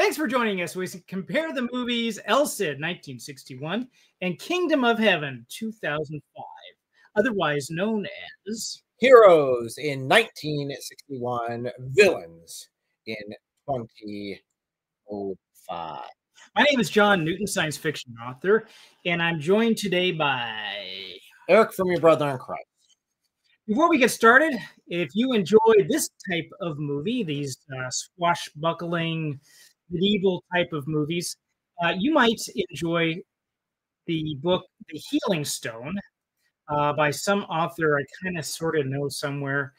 Thanks for joining us. We compare the movies El Cid, 1961, and Kingdom of Heaven, 2005, otherwise known as Heroes in 1961, Villains in 2005. My name is John Newton, science fiction author, and I'm joined today by Eric from Your Brother in Christ. Before we get started, if you enjoy this type of movie, these swashbuckling, medieval type of movies, you might enjoy the book The Healing Stone by some author I kind of sort of know somewhere.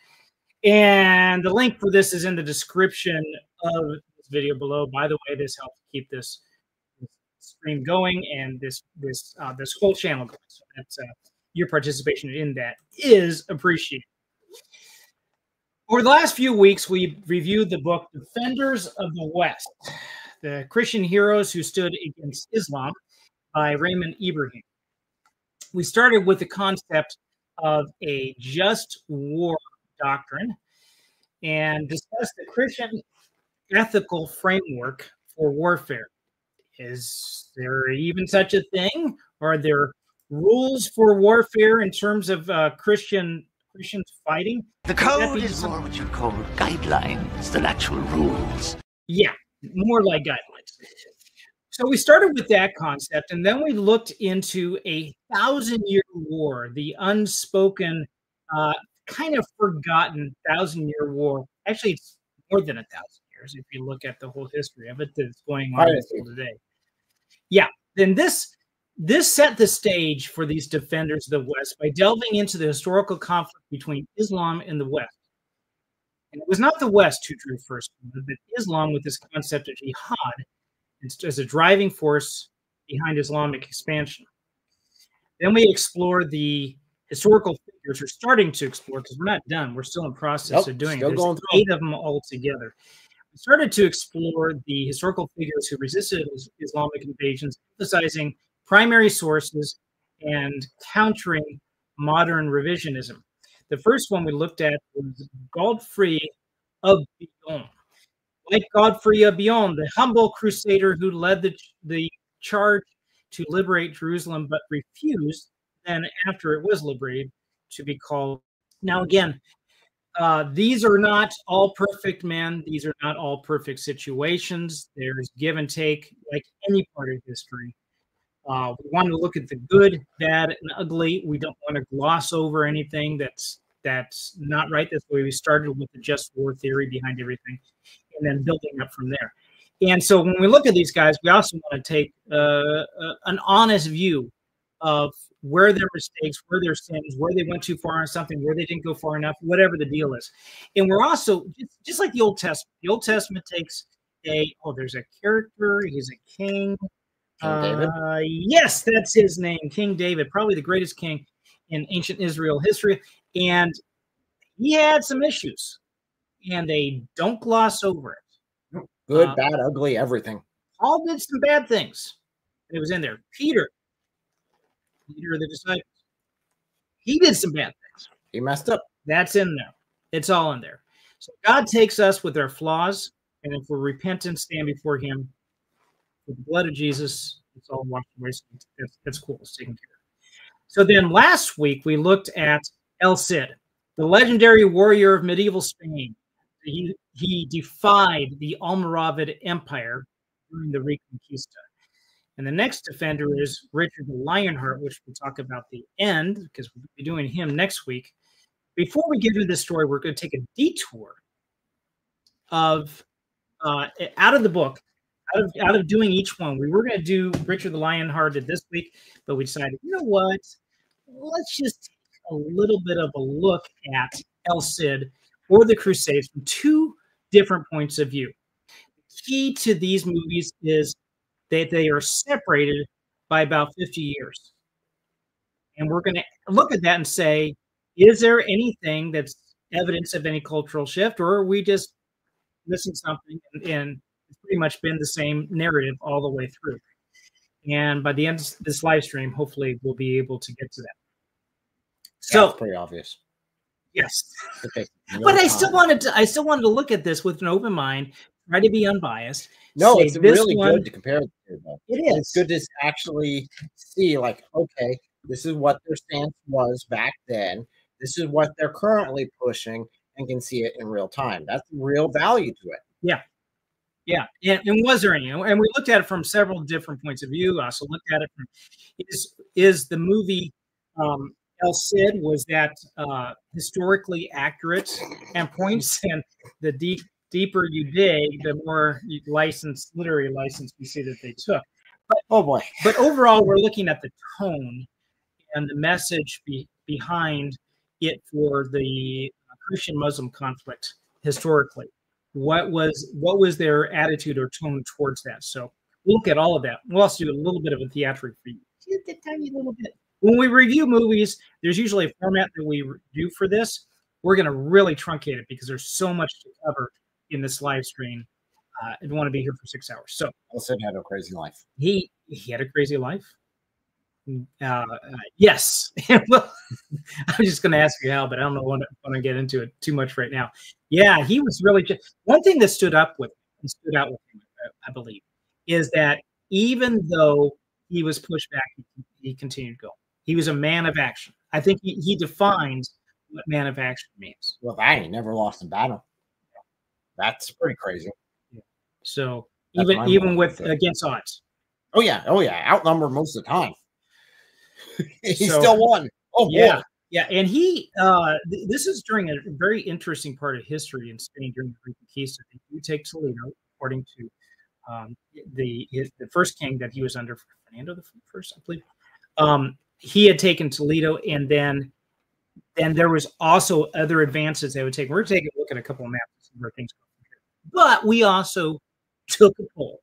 And the link for this is in the description of this video below. By the way, this helps keep this stream going and this whole channel going. So that's your participation in that is appreciated. Over the last few weeks, we've reviewed the book Defenders of the West, the Christian heroes who stood against Islam by Raymond Ibrahim. We started with the concept of a just war doctrine and discussed the Christian ethical framework for warfare. Is there even such a thing? Are there rules for warfare in terms of Christians fighting? The code is more what you call guidelines than actual rules. Yeah, more like guidelines. So we started with that concept, and then we looked into a 1,000-year war, the unspoken, kind of forgotten 1,000-year war. Actually, it's more than 1,000 years if you look at the whole history of it that's going on today. Yeah, then this set the stage for these defenders of the West by delving into the historical conflict between Islam and the West. And it was not the West who drew first, but Islam with this concept of jihad as a driving force behind Islamic expansion. Then we explored the historical figures. We're starting to explore because we're not done. We're still in process of doing it. There's 8 of them all together. We started to explore the historical figures who resisted Islamic invasions, emphasizing primary sources and countering modern revisionism. The first one we looked at was Godfrey of Bouillon. Like Godfrey of Bouillon, the humble crusader who led the charge to liberate Jerusalem, but refused then, after it was liberated, to be called. Now, again, these are not all perfect men. These are not all perfect situations. There's give and take, like any part of history. We want to look at the good, bad, and ugly. We don't want to gloss over anything that's not right. That's the way we started with the just war theory behind everything, and then building up from there. And so when we look at these guys, we also want to take an honest view of where their mistakes, where their sins, where they went too far on something, where they didn't go far enough, whatever the deal is. And we're also, just like the Old Testament, takes there's a character, he's a king. King David? Yes, that's his name, King David, probably the greatest king in ancient Israel history. And he had some issues, and they don't gloss over it. Good, bad, ugly, everything. Paul did some bad things. It was in there. Peter, leader of the disciples, he did some bad things. He messed up. That's in there. It's all in there. So God takes us with our flaws, and if we're repentant, stand before him with the blood of Jesus, it's all washed away. So that's cool. It's taken care of. So then last week, we looked at El Cid, the legendary warrior of medieval Spain. He defied the Almoravid Empire during the Reconquista. And the next defender is Richard the Lionheart, which we'll talk about the end, because we'll be doing him next week. Before we get into this story, we're going to take a detour of out of the book, out of doing each one. We were going to do Richard the Lionheart this week, but we decided, you know what? Let's just take a little bit of a look at El Cid or the Crusades from 2 different points of view. The key to these movies is that they are separated by about 50 years. And we're going to look at that and say, is there anything that's evidence of any cultural shift, or are we just missing something? And it's pretty much been the same narrative all the way through. And by the end of this live stream, hopefully we'll be able to get to that. So that's pretty obvious. Yes. Okay. But I still wanted to look at this with an open mind, try to be unbiased. No, say it's this really one, good to compare the two, though. It is. It's good to actually see, like, okay, this is what their stance was back then. This is what they're currently pushing, and can see it in real time. That's real value to it. Yeah. Yeah. And was there any? And we looked at it from several different points of view. Also looked at it from is the movie El Cid, was that historically accurate and points? And the deeper you dig, the more literary license you see that they took. But oh boy! But overall, we're looking at the tone and the message behind it for the Christian-Muslim conflict historically. What was their attitude or tone towards that? So we'll look at all of that. We'll also do a little bit of a theatrical for you, just a tiny little bit. When we review movies, there's usually a format that we do for this. We're going to really truncate it because there's so much to cover in this live stream. I don't want to be here for 6 hours. So Also had a crazy life. He had a crazy life. Yes. Well, I'm just going to ask you how, but I don't want to get into it too much right now. Yeah, he was really just one thing that stood out with him, I believe, is that even though he was pushed back, he continued going. He was a man of action. I think he defines what man of action means. Well, he never lost a battle. That's pretty crazy. Yeah. So even with against odds. Oh yeah, outnumbered most of the time. He still won. Oh yeah, boy. Yeah, and he this is during a very interesting part of history in Spain during the Reconquista. They do take Toledo, according to the first king that he was under, Fernando the First, I believe. He had taken Toledo, and then there was also other advances they would take. We're taking a look at a couple of maps to see where things go from here. But we also took a poll.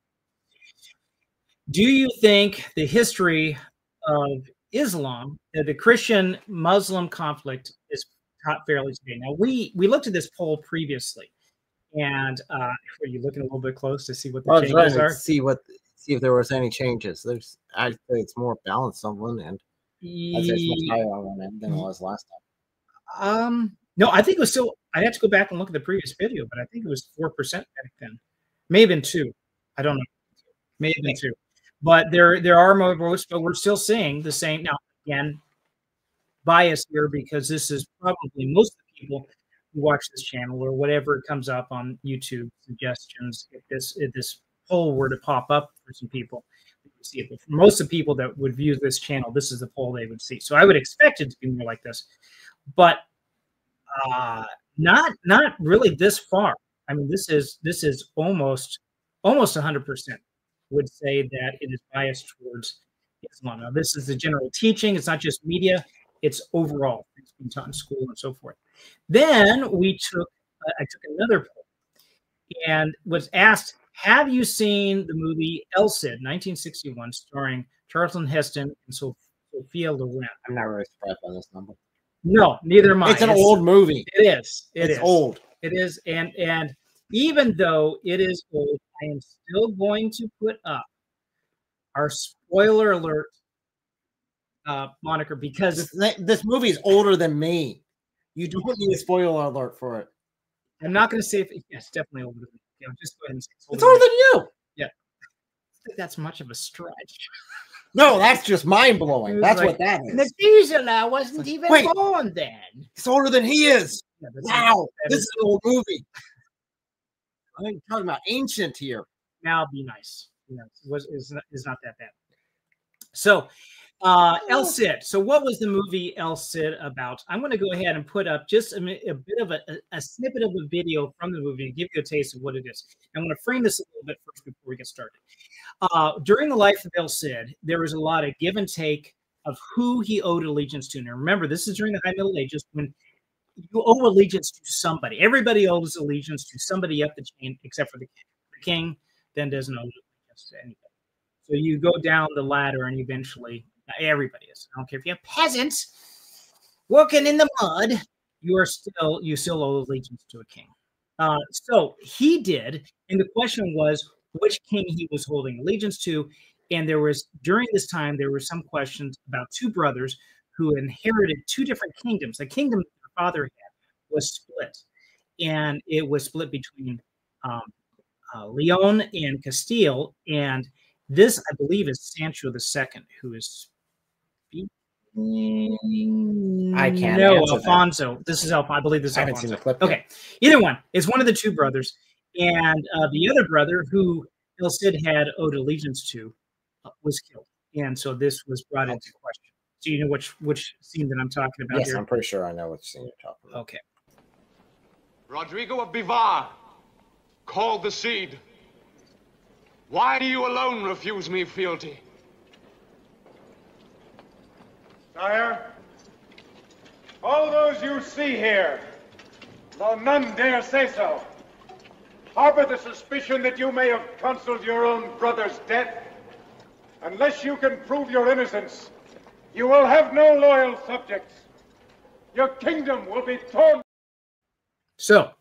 Do you think the history of Islam, the Christian-Muslim conflict, is taught fairly today? Now, we looked at this poll previously, and are you looking a little bit close to see what the changes are? See if there was any changes. I'd say it's more balanced on one end. I'd say it's much higher on one end than it was last time. No, I think it was still. I'd have to go back and look at the previous video, but I think it was 4% back then. May have been 2. I don't know. May have been 2. But there are more votes, but we're still seeing the same. Now, again, bias here because this is probably most of the people who watch this channel or whatever comes up on YouTube suggestions. If this poll were to pop up for some people, we would see it. But for most of the people that would view this channel, this is the poll they would see. So I would expect it to be more like this, but not really this far. I mean, this is almost 100%. Would say that it is biased towards Islam. Now, this is the general teaching. It's not just media. It's overall. It's been taught in school and so forth. Then I took another poll and was asked, have you seen the movie El Cid, 1961, starring Charlton Heston and Sophia Loren? I'm not really surprised by this number. No, neither am I. It's an old movie. It is. It's old. It is. And even though it is old, I am still going to put up our spoiler alert moniker because this movie is older than me. You don't need a spoiler alert for it. I'm not going to say if it's definitely older than me. Just go ahead and say it's older than you. Yeah, I think that's much of a stretch. No, that's just mind blowing. That's like, what that is. Methuselah wasn't even born then. It's older than he is. Yeah, wow, this is an old movie. I'm talking about ancient here. Now be nice. You know, is not that bad. So, El Cid. So, what was the movie El Cid about? I'm going to go ahead and put up just a bit of a snippet of a video from the movie to give you a taste of what it is. I'm going to frame this a little bit first before we get started. During the life of El Cid, there was a lot of give and take of who he owed allegiance to. Now, remember, this is during the High Middle Ages when you owe allegiance to somebody. Everybody owes allegiance to somebody up the chain except for the king. The king then doesn't owe allegiance to anybody. So you go down the ladder and eventually everybody is. I don't care if you have peasants working in the mud, you still owe allegiance to a king. So he did, and the question was which king he was holding allegiance to. And during this time, there were some questions about 2 brothers who inherited 2 different kingdoms. The kingdom father had was split, and it was split between Leon and Castile, and this, I believe, is Sancho II, who is speaking. I can't No, answer Alfonso. that. This is Alfonso. I believe this is I haven't Alfonso. seen the clip Okay, yet. either one. It's one of the two brothers, and the other brother, who El Cid had owed allegiance to, was killed, and so this was brought into question. Do you know which scene that I'm talking about Yes, here? I'm pretty sure I know which scene you're talking about. Okay. Rodrigo of Bivar, called the Cid. Why do you alone refuse me fealty? Sire, all those you see here, though none dare say so, harbor the suspicion that you may have counseled your own brother's death. Unless you can prove your innocence, you will have no loyal subjects. Your kingdom will be torn. So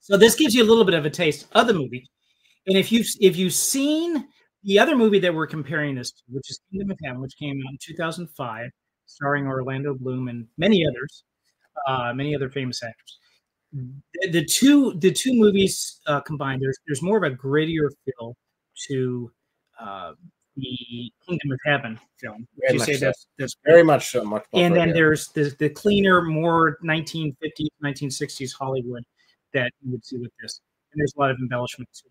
this gives you a little bit of a taste of the movie. And if you've seen the other movie that we're comparing this to, which is Kingdom of Heaven, which came out in 2005, starring Orlando Bloom and many other famous actors. The two movies combined, there's more of a grittier feel to the Kingdom of Heaven film. Would you say that's very much so, much more. And then there's the cleaner, more 1950s, 1960s Hollywood that you would see with this. And there's a lot of embellishment too.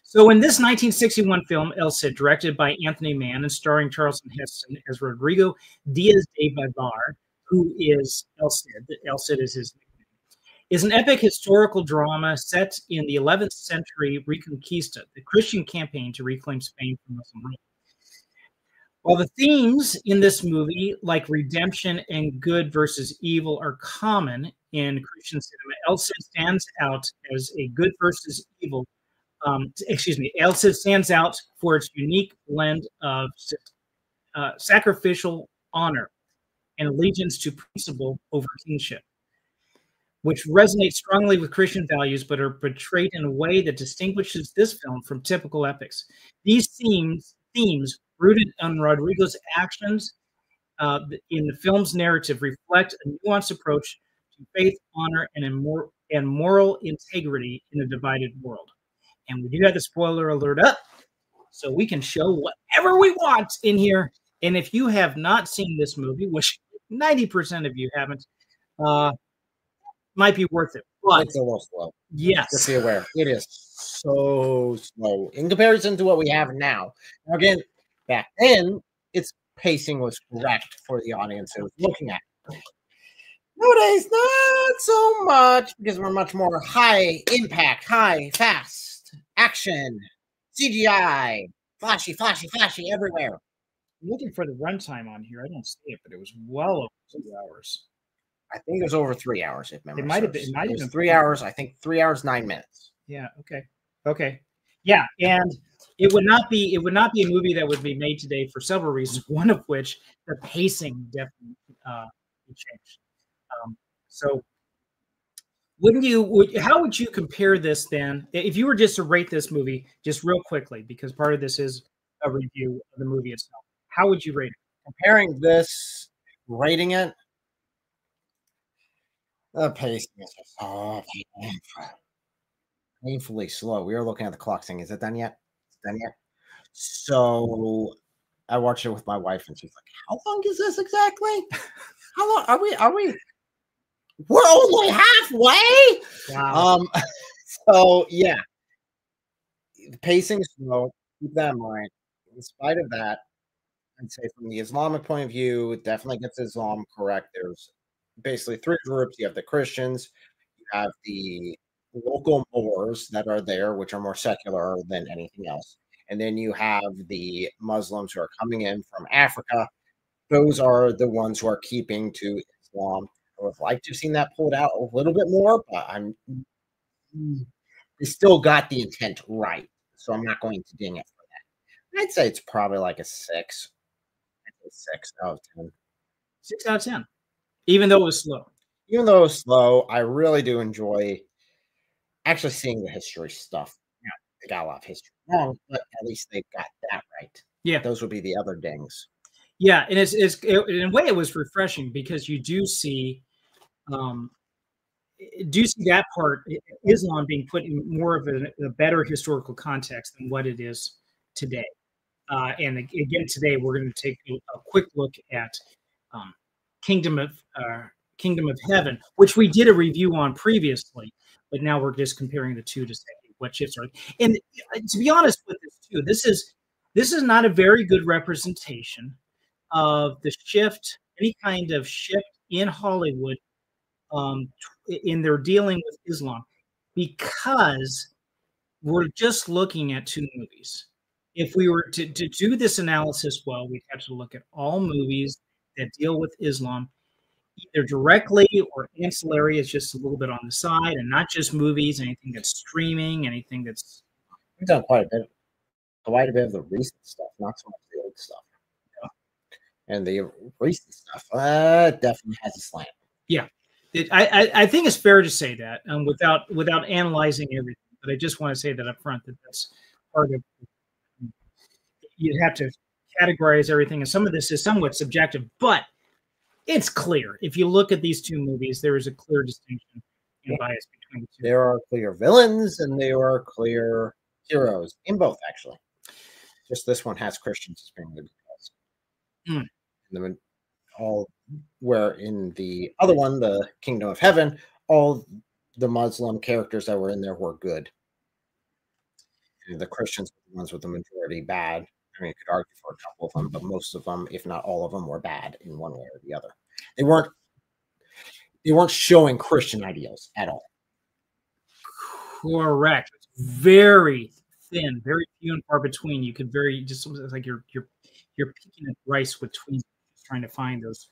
So in this 1961 film, El Cid, directed by Anthony Mann and starring Charlton Heston as Rodrigo Diaz de Bivar, who is El Cid is his nickname, is an epic historical drama set in the 11th century Reconquista, the Christian campaign to reclaim Spain from Muslim rule. While the themes in this movie, like redemption and good versus evil, are common in Christian cinema, El Cid stands out as a good versus evil. El Cid stands out for its unique blend of sacrificial honor and allegiance to principle over kingship, which resonate strongly with Christian values, but are portrayed in a way that distinguishes this film from typical epics. These themes rooted on Rodrigo's actions in the film's narrative, reflect a nuanced approach to faith, honor, and moral integrity in a divided world. And we do have the spoiler alert up, so we can show whatever we want in here. And if you have not seen this movie, which 90% of you haven't, might be worth it. But it's a little slow. Yes. Just be aware. It is so slow in comparison to what we have now. Now again, back then, its pacing was correct for the audience it was looking at. Nowadays, not so much, because we're much more high impact, high, fast, action, CGI, flashy everywhere. I'm looking for the runtime on here. I don't see it, but it was well over 2 hours. I think it was over 3 hours, if memory It might have serves. been. It was 3 hours. I think 3 hours 9 minutes. Yeah. Okay. Yeah, and it would not be a movie that would be made today for several reasons. One of which, the pacing definitely changed. So, how would you compare this then, if you were just to rate this movie just real quickly, because part of this is a review of the movie itself? How would you rate it? Comparing this, rating it, the pacing is just so painfully slow. We were looking at the clock saying, is it done yet? Is it done yet? So I watched it with my wife and she's like, how long is this exactly? How long are we? We're only halfway. Wow. So yeah. The pacing is slow. Keep that in mind. In spite of that, I'd say from the Islamic point of view, it definitely gets Islam correct. There's basically three groups. You have the Christians, you have the local Moors that are there, which are more secular than anything else. And then you have the Muslims who are coming in from Africa. Those are the ones who are keeping to Islam. I would have liked to have seen that pulled out a little bit more, but they still got the intent right. So I'm not going to ding it for that. I'd say it's probably like a 6. I'd say 6 out of 10. 6 out of 10. Even though it was slow. Even though it was slow, I really do enjoy actually seeing the history stuff. Yeah, they got a lot of history wrong, but at least they got that right. Yeah. Those would be the other dings. Yeah, and in a way it was refreshing because you do see do see that part, Islam being put in more of a better historical context than what it is today. And again, today we're going to take a quick look at Kingdom of Heaven, which we did a review on previously, but now we're just comparing the two to say what shifts are. And to be honest with this too, this is not a very good representation of the shift, any kind of shift in Hollywood in their dealing with Islam, because we're just looking at two movies. If we were to do this analysis well, we'd have to look at all movies that deal with Islam, either directly or ancillary, is just a little bit on the side, and not just movies, anything that's streaming, anything that's... We've done quite a bit of the recent stuff, not so much the old stuff. Yeah. And the recent stuff definitely has a slant. Yeah. I think it's fair to say that without analyzing everything, but I just want to say that up front, that's part of... You have to categorize everything, and some of this is somewhat subjective, but it's clear. If you look at these two movies, there is a clear distinction and bias between the two. There are clear villains and there are clear heroes in both, actually. Just this one has Christians as being the because. All where in the other one, the Kingdom of Heaven, all the Muslim characters that were in there were good. And the Christians were the ones with the majority bad. I mean, you could argue for a couple of them, but most of them, if not all of them, were bad in one way or the other. They weren't showing Christian ideals at all. Correct. It's very thin, very few and far between. You could just like you're picking at rice with tweezers, trying to find those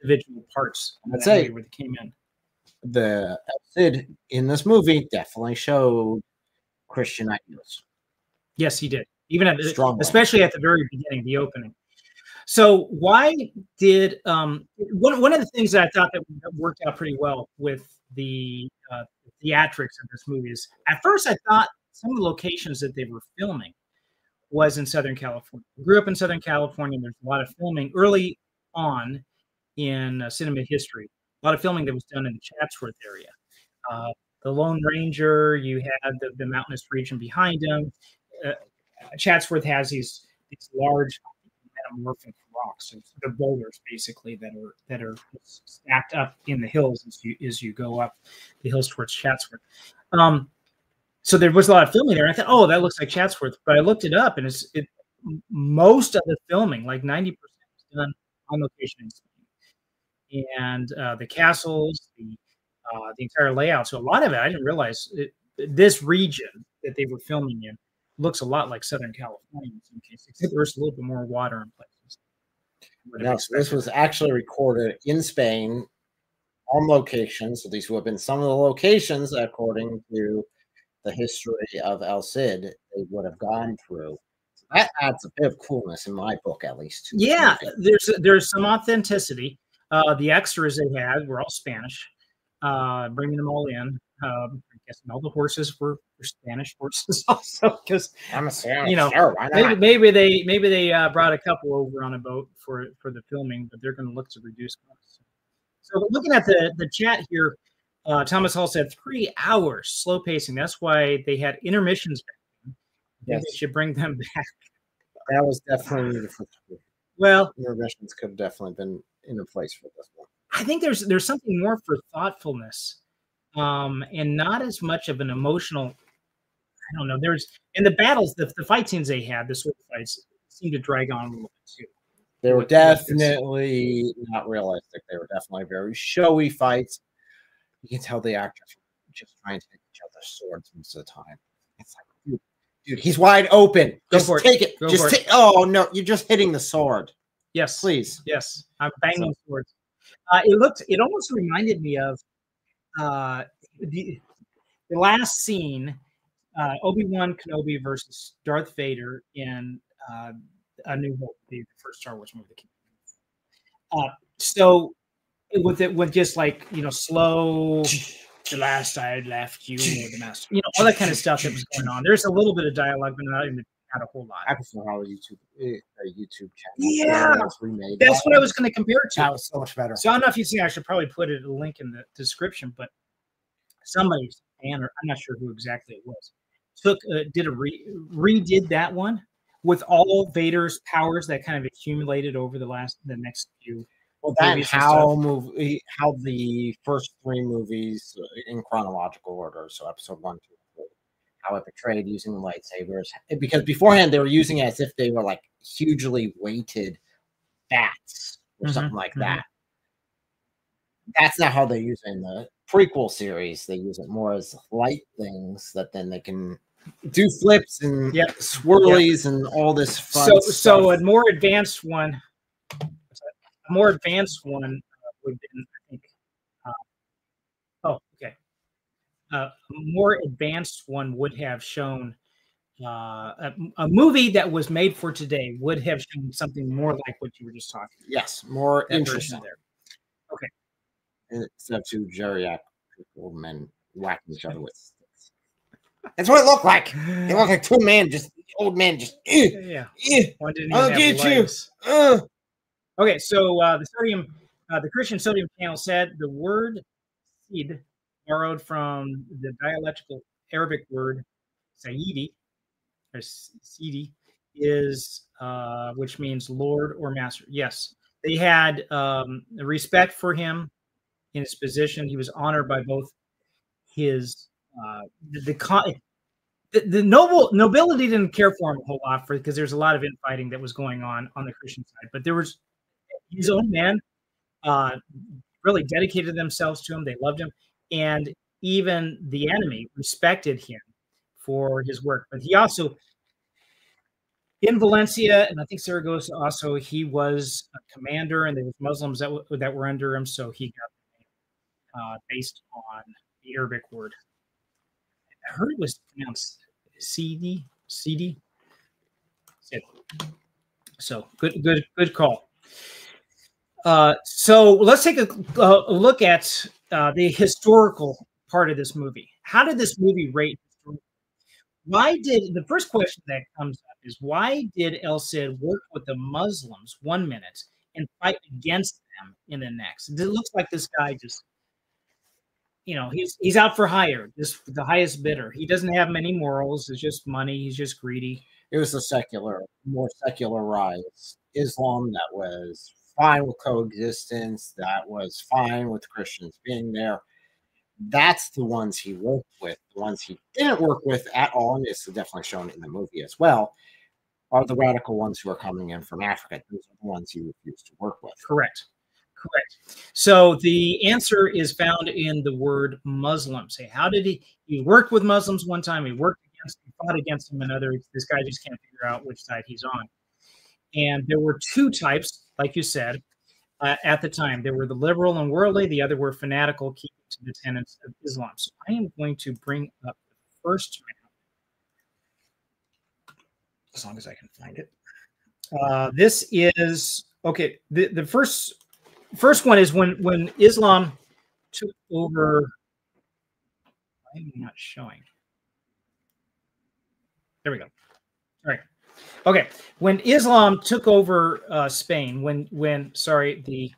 individual parts. That's it. Where they came in. The Cid in this movie definitely showed Christian ideals. Yes, he did. Even especially at the very beginning, the opening. So why did one of the things that I thought that worked out pretty well with the theatrics of this movie is, at first I thought some of the locations that they were filming was in Southern California. I grew up in Southern California, and there's a lot of filming early on in cinema history. A lot of filming that was done in the Chatsworth area. The Lone Ranger, you had the mountainous region behind him. Chatsworth has these large metamorphic rocks, so they're boulders basically that are stacked up in the hills as you go up the hills towards Chatsworth. So there was a lot of filming there. I thought, oh, that looks like Chatsworth, but I looked it up, and most of the filming, like 90%, was done on location in Spain, and the castles, the entire layout. So a lot of it, I didn't realize this region that they were filming in looks a lot like Southern California in some cases, except there's a little bit more water in places. No, so this was actually recorded in Spain on location. So these would have been some of the locations, according to the history of El Cid, they would have gone through. So that adds a bit of coolness in my book, at least. Yeah, there's some authenticity. The extras they had were all Spanish, bringing them all in. I'm guessing all the horses were Spanish horses also, because I'm a Spanish, you know, sure, why not? maybe they brought a couple over on a boat for the filming, but they're going to look to reduce costs. So looking at the chat here, Thomas Hall said 3 hours slow pacing. That's why they had intermissions back then. Yes. They should bring them back. That was definitely needed for well, intermissions could have definitely been in a place for this one. I think there's something more for thoughtfulness, and not as much of an emotional. I don't know. There's in the battles, the fight scenes they had, the sword fights seemed to drag on a little bit too. They were definitely not realistic. They were definitely very showy fights. You can tell the actors were just trying to hit each other's swords most of the time. It's like, dude, he's wide open. Just take it. Just take. Oh no, you're just hitting the sword. Yes, please. Yes, I'm banging swords. It almost reminded me of the last scene, Obi-Wan Kenobi versus Darth Vader in A New Hope, the first Star Wars movie that came out. So with just like, you know, slow, the last I left you, or the master, you know, all that kind of stuff that was going on. There's a little bit of dialogue, but not a whole lot. I prefer how YouTube channel. Yeah, remade. That's what I was going to compare it to. That was so much better. So I don't know if you've seen. I should probably put a link in the description, but somebody, fan, or I'm not sure who exactly it was, redid that one with all Vader's powers that kind of accumulated over the next few. Well, that and how the first 3 movies in chronological order, so episode 1, 2, 3, how it portrayed using the lightsabers, because beforehand they were using it as if they were like hugely weighted bats or something like that. That's not how they use it in the prequel series. They use it more as light things that then they can do flips and swirlies and all this fun stuff. So a more advanced one would have been, I think, a more advanced one would have shown a movie that was made for today would have shown something more like what you were just talking about. Yes, more interesting there. Okay. Instead of 2 geriatric old men whacking each other with sticks. That's what it looked like. It looked like 2 men, old men, just One didn't I'll even get have you. Okay, so the Christian Sodium channel said the word seed, borrowed from the dialectical Arabic word Sayyidi, or Sidi, is which means Lord or Master. Yes, they had respect for him in his position. He was honored by both his the nobility didn't care for him a whole lot because there's a lot of infighting that was going on the Christian side, but there was his own men really dedicated themselves to him. They loved him, and even the enemy respected him for his work. But he also, in Valencia, and I think Saragossa also, he was a commander, and there was Muslims that were under him, so he got the name based on the Arabic word. I heard it was pronounced CD. So good call. So let's take a look at the historical part of this movie. How did this movie rate? The first question that comes up is, why did El Cid work with the Muslims 1 minute and fight against them in the next? It looks like this guy just, he's out for hire, just the highest bidder. He doesn't have many morals. It's just money. He's just greedy. It was more secularized Islam that was fine with coexistence, that was fine with Christians being there. That's the ones he worked with. The ones he didn't work with at all, and it's definitely shown in the movie as well, are the radical ones who are coming in from Africa. Those are the ones he refused to work with. Correct. So the answer is found in the word Muslim. Say, how did he worked with Muslims one time, he fought against them another. This guy just can't figure out which side he's on. And there were 2 types, like you said, at the time. There were the liberal and worldly. The other were fanatical, keeping to the tenets of Islam. So I am going to bring up the first map, as long as I can find it. This is, okay, the first one is when Islam took over. Why am I not showing? There we go. All right. Okay. When Islam took over Spain, when the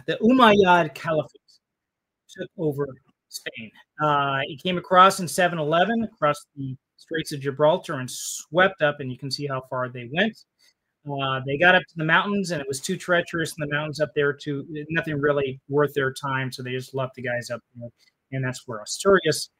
Umayyad Caliphate took over Spain, it came across in 711 across the Straits of Gibraltar and swept up, and you can see how far they went. They got up to the mountains, and it was too treacherous in the mountains up there. Nothing really worth their time, so they just left the guys up there, and that's where Asturias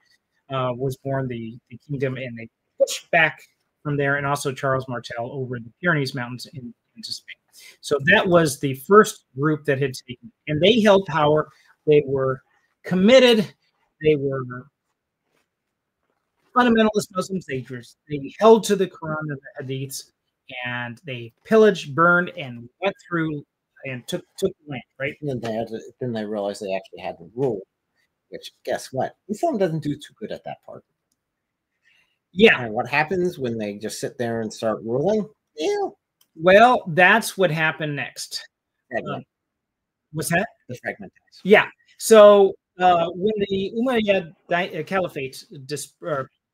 was born, the kingdom, and they pushed back from there, and also Charles Martel over in the Pyrenees Mountains into Spain. So that was the first group that had taken, and they held power. They were committed. They were fundamentalist Muslims. They held to the Quran and the Hadiths, and they pillaged, burned, and went through and took the land, right? And then they realized they actually had to rule, which, guess what? Islam doesn't do too good at that part. Yeah. And what happens when they just sit there and start ruling? Yeah. Well, that's what happened next. What's that? The fragmentized. Yeah. So when the Umayyad Caliphate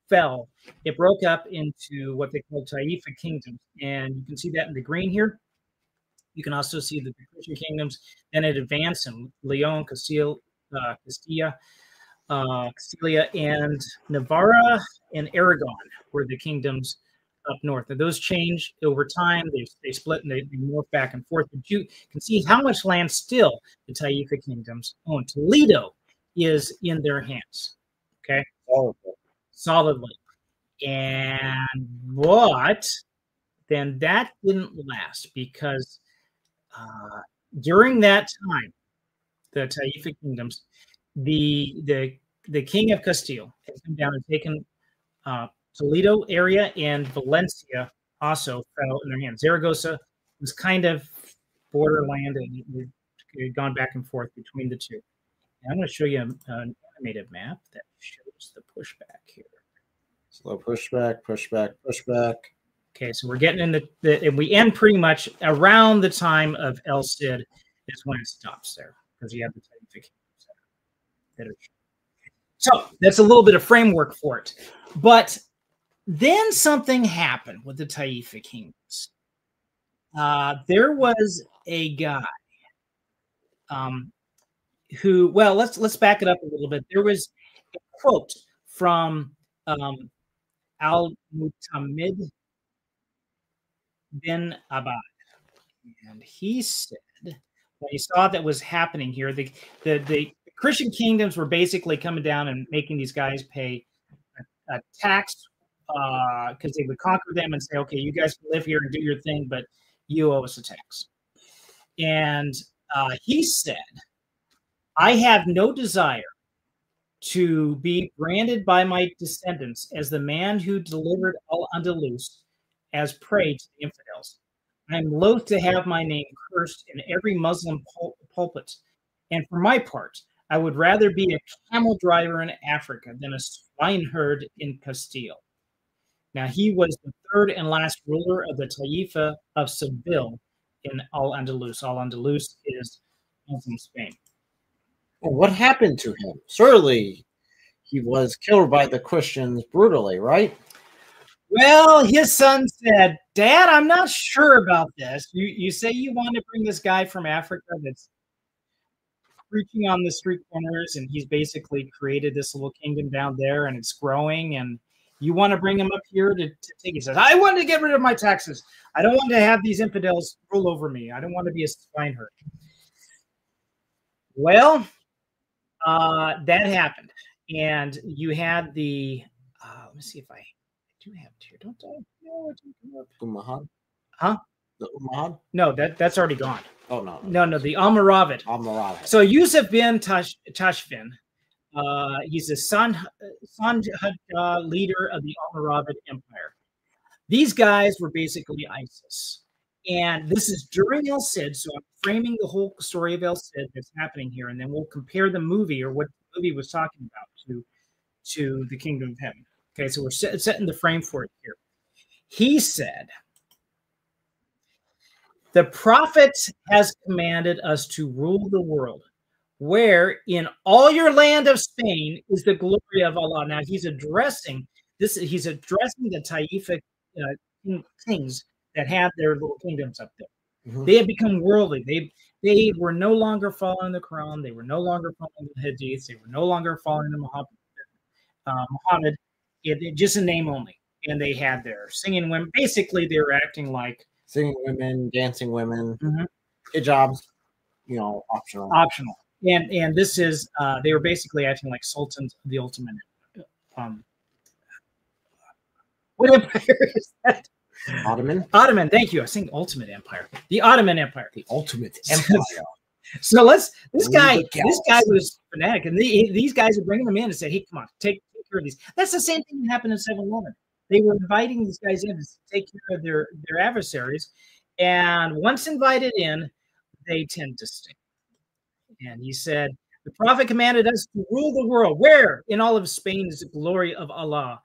fell, it broke up into what they call Taifa kingdoms. And you can see that in the green here. You can also see the Christian kingdoms. Then it advanced in Leon, Castilla, Castilla and Navarra and Aragon were the kingdoms up north. And those change over time. They split and they morph back and forth. But you can see how much land still the Taifa kingdoms own. Toledo is in their hands. Okay. Solidly. And what? Then that didn't last because during that time, the Taifa kingdoms, the king of Castile has come down and taken Toledo area, and Valencia also fell in their hands. Zaragoza was kind of borderland, and it had gone back and forth between the two. And I'm going to show you an animated map that shows the pushback here. Slow pushback, pushback, pushback. Okay, so we're getting in and we end pretty much around the time of El Cid is when it stops there, because you have the Taifa kingdoms. So that's a little bit of framework for it. But then something happened with the Taifa kingdoms. There was a guy who, well, let's back it up a little bit. There was a quote from Al-Mutamid bin Abad, and he said, when he saw that was happening here, the Christian kingdoms were basically coming down and making these guys pay a tax because they would conquer them and say, okay, you guys can live here and do your thing, but you owe us a tax. And he said, I have no desire to be branded by my descendants as the man who delivered Al-Andalus as prey to the infidels. I am loath to have my name cursed in every Muslim pulpit. And for my part, I would rather be a camel driver in Africa than a swineherd in Castile. Now, he was the third and last ruler of the Taifa of Seville in Al-Andalus. Al-Andalus is Muslim Spain. Well, what happened to him? Surely he was killed by the Christians brutally, right? Well, his son said, Dad, I'm not sure about this. You say you want to bring this guy from Africa that's preaching on the street corners, and he's basically created this little kingdom down there, and it's growing, and you want to bring him up here to take. He says, I want to get rid of my taxes. I don't want to have these infidels rule over me. I don't want to be a swineherd. Well, that happened. And you had the, let me see if I do have it here. Don't I know what Umayyad? Huh? The Umayyad? No, that's already gone. Oh, no. No, the Almoravid. Almoravid. So Yusuf bin Tashfin, he's the leader of the Almoravid Empire. These guys were basically ISIS. And this is during El Cid, so I'm framing the whole story of El Cid that's happening here, and then we'll compare the movie or what the movie was talking about to the Kingdom of Heaven. Okay, so we're setting the frame for it here. He said, the prophet has commanded us to rule the world, where in all your land of Spain is the glory of Allah. Now he's addressing this. He's addressing the Taifa kings that had their little kingdoms up there. Mm-hmm. They had become worldly. They were no longer following the Quran. They were no longer following the Hadiths. They were no longer following the Muhammad. It just a name only. And they had their singing women. Basically, they were acting like singing women, dancing women, hijabs, optional. Optional. And this is they were basically acting like sultans of the ultimate. What empire is that? Ottoman. Thank you. I was saying Ultimate Empire. The Ottoman Empire. The Ultimate Empire. So this guy was fanatic, and these guys are bringing them in and said, "Hey, come on, take care of these." That's the same thing that happened in 7-11. They were inviting these guys in to take care of their adversaries, and once invited in, they tend to stay. And he said, "The prophet commanded us to rule the world. Where in all of Spain is the glory of Allah?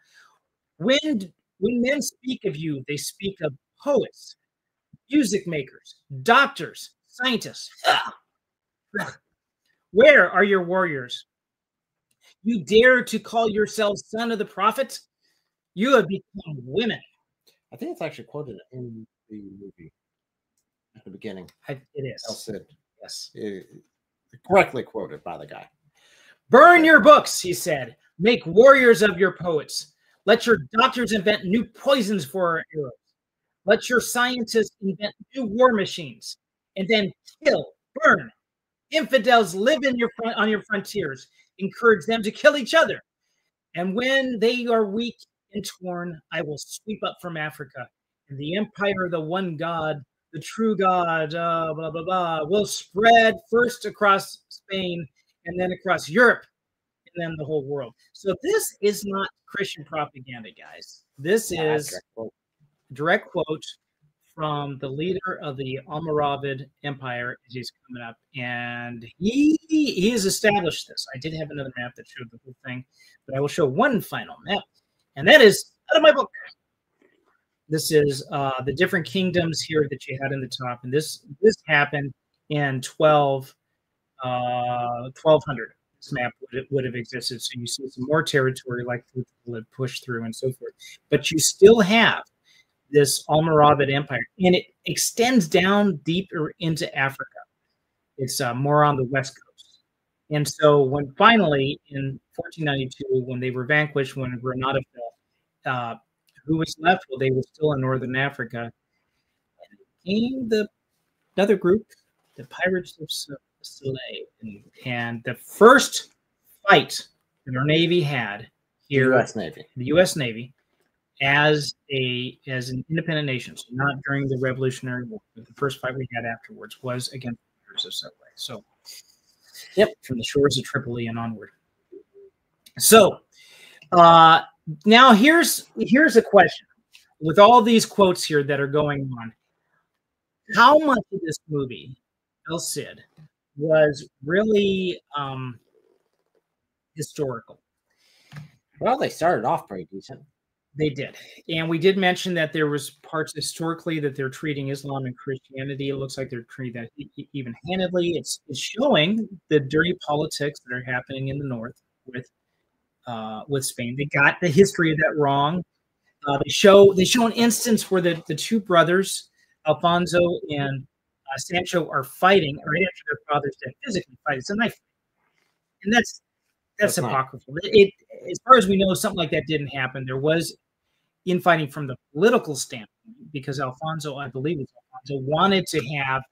When men speak of you, they speak of poets, music makers, doctors, scientists. Where are your warriors? You dare to call yourselves son of the prophet? You have become women." I think it's actually quoted in the movie at the beginning. It is. El Cid. Yes. Correctly quoted by the guy. Burn your books, he said. Make warriors of your poets. Let your doctors invent new poisons for our arrows. Let your scientists invent new war machines. And then kill, burn. Infidels live on your frontiers. Encourage them to kill each other. And when they are weak and torn, I will sweep up from Africa. And the empire of the one God, the true God, blah, blah, blah, will spread first across Spain and then across Europe and then the whole world. So this is not Christian propaganda, guys. This is a direct quote from the leader of the Almoravid Empire as he's coming up. And he has established this. I did have another map that showed the whole thing, but I will show one final map. And that is out of my book. This is the different kingdoms here that you had in the top. And this happened in 1200. This map would have existed. So you see some more territory like people had pushed through and so forth. But you still have this Almoravid Empire, and it extends down deeper into Africa. It's more on the west coast. And so when finally in 1492, when they were vanquished, when Granada fell, who was left? Well, they were still in northern Africa. And came another group, the Pirates of Soleil. And the first fight that our Navy had here, the U.S. Navy, as an independent nation, so not during the Revolutionary War, but the first fight we had afterwards was against the Pirates of Soleil. So, yep, from the shores of Tripoli and onward. So, now here's a question. With all these quotes here that are going on, how much of this movie, El Cid, was really historical? Well, they started off pretty decent. They did. And we did mention that there was parts historically that they're treating Islam and Christianity. It looks like they're treating that even-handedly. It's showing the dirty politics that are happening in the north with Spain. They got the history of that wrong. They show an instance where the two brothers, Alfonso and Sancho, are fighting right after their father's death, physically fight. It's a knife fight. And that's apocryphal. As far as we know, something like that didn't happen. There was infighting from the political standpoint because Alfonso, I believe it's Alfonso, wanted to have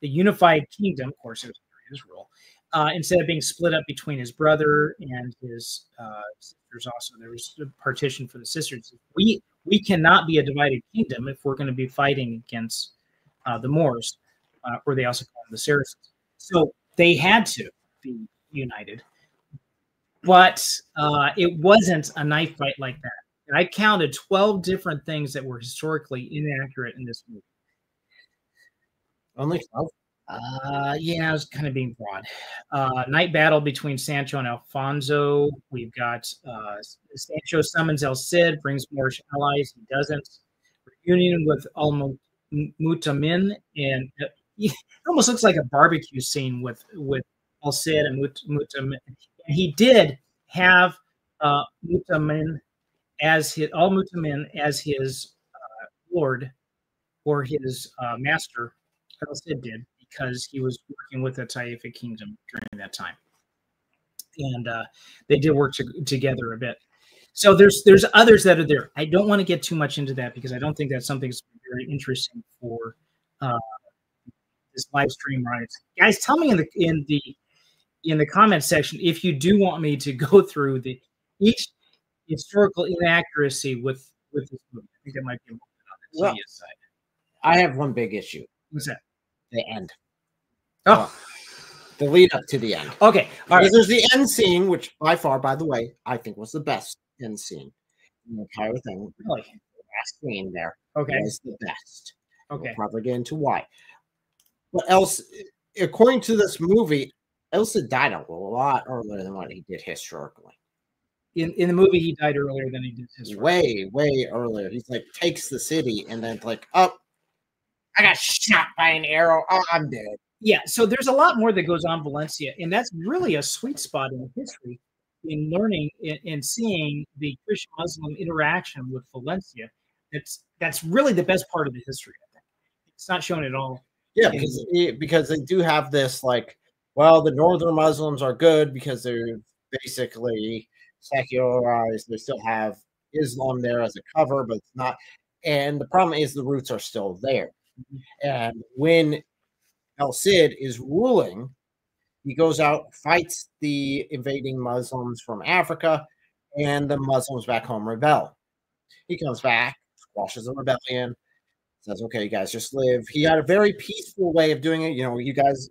the unified kingdom. Of course, it was his rule. Instead of being split up between his brother and his sisters, also there was a partition for the sisters. We cannot be a divided kingdom if we're going to be fighting against the Moors, or they also call them the Saracens. So they had to be united. But it wasn't a knife fight like that. And I counted 12 different things that were historically inaccurate in this movie. Only 12? Yeah, I was kind of being broad. Night battle between Sancho and Alfonso. We've got Sancho summons El Cid, brings Moorish allies. He doesn't. Reunion with Al-Mutamin. And it almost looks like a barbecue scene with El Cid and Mutamin. He did have Mutamin as his lord or his master. El Cid did, because he was working with the Taifa kingdom during that time, and they did work together a bit. So there's others that are there. I don't want to get too much into that because I don't think that's something that's very interesting for this live stream. Right, guys, tell me in the comments section if you do want me to go through each historical inaccuracy with this movie. I think that might be a little bit on the tedious side. I have one big issue. What's that? The end. Oh, the lead up to the end. Okay. All right. There's the end scene, which by far, by the way, I think was the best end scene in the entire thing. Really? The last scene there was the best. Okay. We'll probably get into why. What else? According to this movie, El Cid died a lot earlier than what he did historically. In the movie, he died earlier than he did historically. Way earlier. He's like takes the city and then like, oh, I got shot by an arrow. Oh, I'm dead. Yeah, so there's a lot more that goes on Valencia, and that's really a sweet spot in history in learning and seeing the Christian-Muslim interaction with Valencia. That's really the best part of the history, I think. It's not shown at all. Yeah, because they do have this like, well, the northern Muslims are good because they're basically secularized. They still have Islam there as a cover, but it's not. And the problem is the roots are still there. And when El Cid is ruling, he goes out, fights the invading Muslims from Africa, and the Muslims back home rebel. He comes back, squashes the rebellion, says, okay, you guys just live. He had a very peaceful way of doing it. You know, you guys